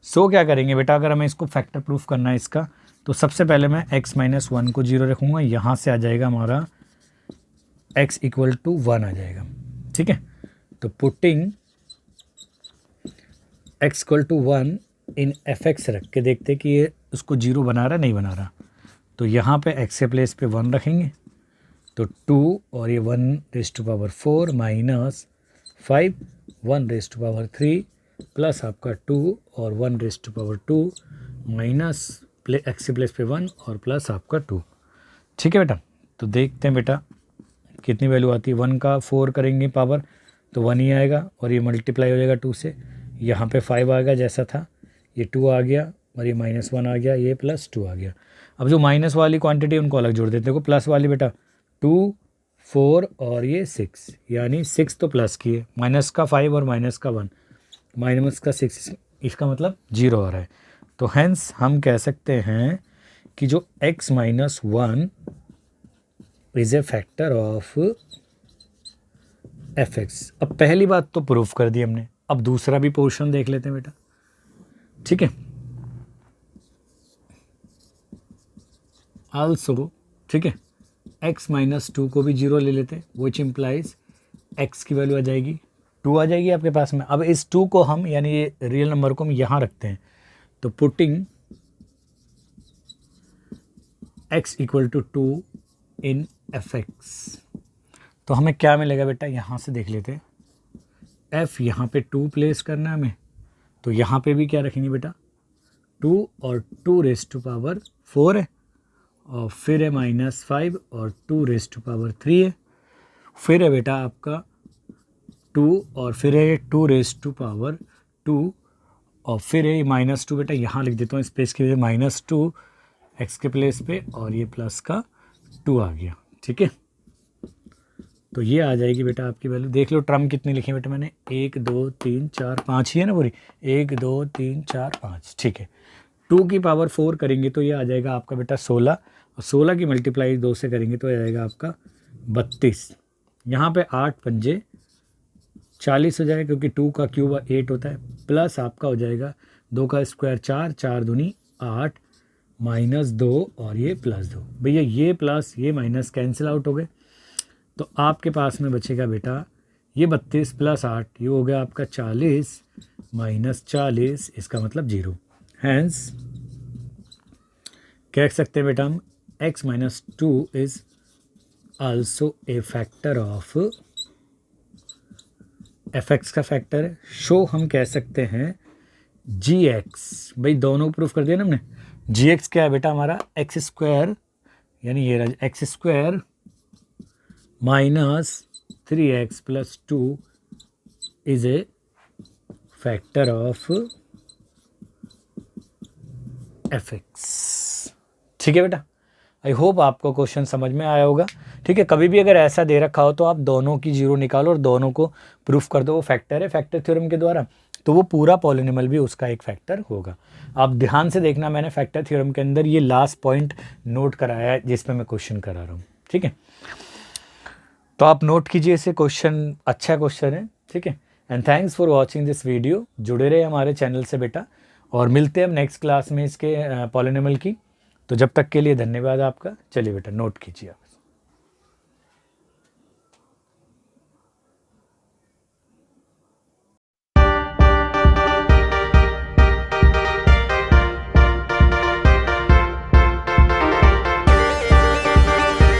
सो क्या करेंगे बेटा, अगर हमें इसको फैक्टर प्रूफ करना है इसका, तो सबसे पहले मैं x माइनस 1 को 0 रखूँगा, यहाँ से आ जाएगा हमारा x इक्वल टू 1 आ जाएगा, ठीक है। तो putting x equal to 1 in fx रख के देखते कि ये उसको 0 बना रहा नहीं बना रहा। तो यहाँ पे x के प्लेस पे 1 रखेंगे, तो 2 और ये 1⁴ माइनस 5 1⁴ प्लस आपका 2 और 1⁴ माइनस x के प्लेस पे 1 और प्लस आपका 2, ठीक है बेटा। तो देखते हैं बेटा कितनी वैल्यू आती है, 1 का 4 करेंगे पावर तो 1 ही आएगा, और ये मल्टीप्लाई हो जाएगा 2 से, यहाँ पे 5 आएगा जैसा था, ये 2 आ गया और ये -1 आ गया, ये +2 आ गया। अब जो माइनस वाली क्वांटिटी उनको अलग जोड़ देते हैं, देखो प्लस वाली बेटा 2 4 और ये 6, यानी 6 तो प्लस की है, माइनस का 5 और माइनस का 1, माइनस का 6, इसका मतलब 0 आ रहा है। तो हेंस हम कह सकते हैं कि जो x minus 1 is a factor of fx। अब पहली बात तो प्रूफ कर दी हमने, अब दूसरा भी पोर्शन देख लेते हैं बेटा, ठीक है। आल्सो, ठीक है, x माइनस 2 को भी 0 ले लेते हैं, विच इम्प्लाइज x की वैल्यू आ जाएगी 2 आ जाएगी आपके पास में। अब इस 2 को हम यानी ये रियल नंबर को हम यहाँ रखते हैं, तो putting x equal to 2 in fx, तो हमें क्या मिलेगा बेटा, यहाँ से देख लेते हैं, f यहाँ पे 2 प्लेस करना है हमें, तो यहाँ पे भी क्या रखेंगे बेटा 2 और 2⁴ है, और फिर है -5 और 2⁴ है, फिर है बेटा आपका 2 और फिर है 2⁴ और फिर है -2 बेटा, यहाँ लिख देता हूँ स्पेस की वजह -2 x के प्लेस पे, और ये प्लस का 2 आ गया, ठीक है। तो ये आ जाएगी बेटा आपकी वैल्यू, देख लो टर्म कितनी लिखी है बेटा मैंने, 1 2 3 4 5 ही है ना पूरी, 1 2 3 4 5, ठीक है। 2 की पावर 4 करेंगे तो ये आ जाएगा आपका बेटा 16, और 16 की मल्टीप्लाई 2 से करेंगे तो आ जाएगा आपका 32। यहाँ पे 8 पंजे 40 हो जाएगा, क्योंकि 2 का क्यूब 8 होता है, प्लस आपका हो जाएगा 2 का स्क्वायर 4, 4 दूनी 8 -2 और ये +2। भैया ये प्लस ये माइनस कैंसिल आउट हो गए, तो आपके पास में बचेगा बेटा ये 32 + 8, ये हो गया आपका 40 -40, इसका मतलब 0। हैंस कह सकते हैं बेटा हम x minus 2 is also a factor of fx का फैक्टर है। शो हम कह सकते हैं gx, भाई दोनों प्रूफ कर दिया ना हमने। gx क्या है बेटा हमारा x² यानी ये रहा x² -3x + 2 is a factor of fx, ठीक है बेटा। आई होप आपको क्वेश्चन समझ में आया होगा, ठीक है। कभी भी अगर ऐसा दे रखा हो तो आप दोनों की 0 निकालो और दोनों को प्रूफ कर दो, वो फैक्टर है फैक्टर थ्योरम के द्वारा, तो वो पूरा पॉलिनोमियल भी उसका एक फैक्टर होगा। आप ध्यान से देखना, मैंने फैक्टर थ्योरम के अंदर ये लास्ट पॉइंट नोट कराया है जिसमें मैं क्वेश्चन करा रहा हूँ, ठीक है। तो आप नोट कीजिए इसे, क्वेश्चन अच्छा क्वेश्चन है, ठीक है। And thanks for watching this video. जुड़े रहे हमारे चैनल से बेटा, और मिलते हैं हम नेक्स्ट क्लास में इसके पॉलिनोमियल की। तो जब तक के लिए धन्यवाद आपका। चलिए बेटा नोट कीजिए आप।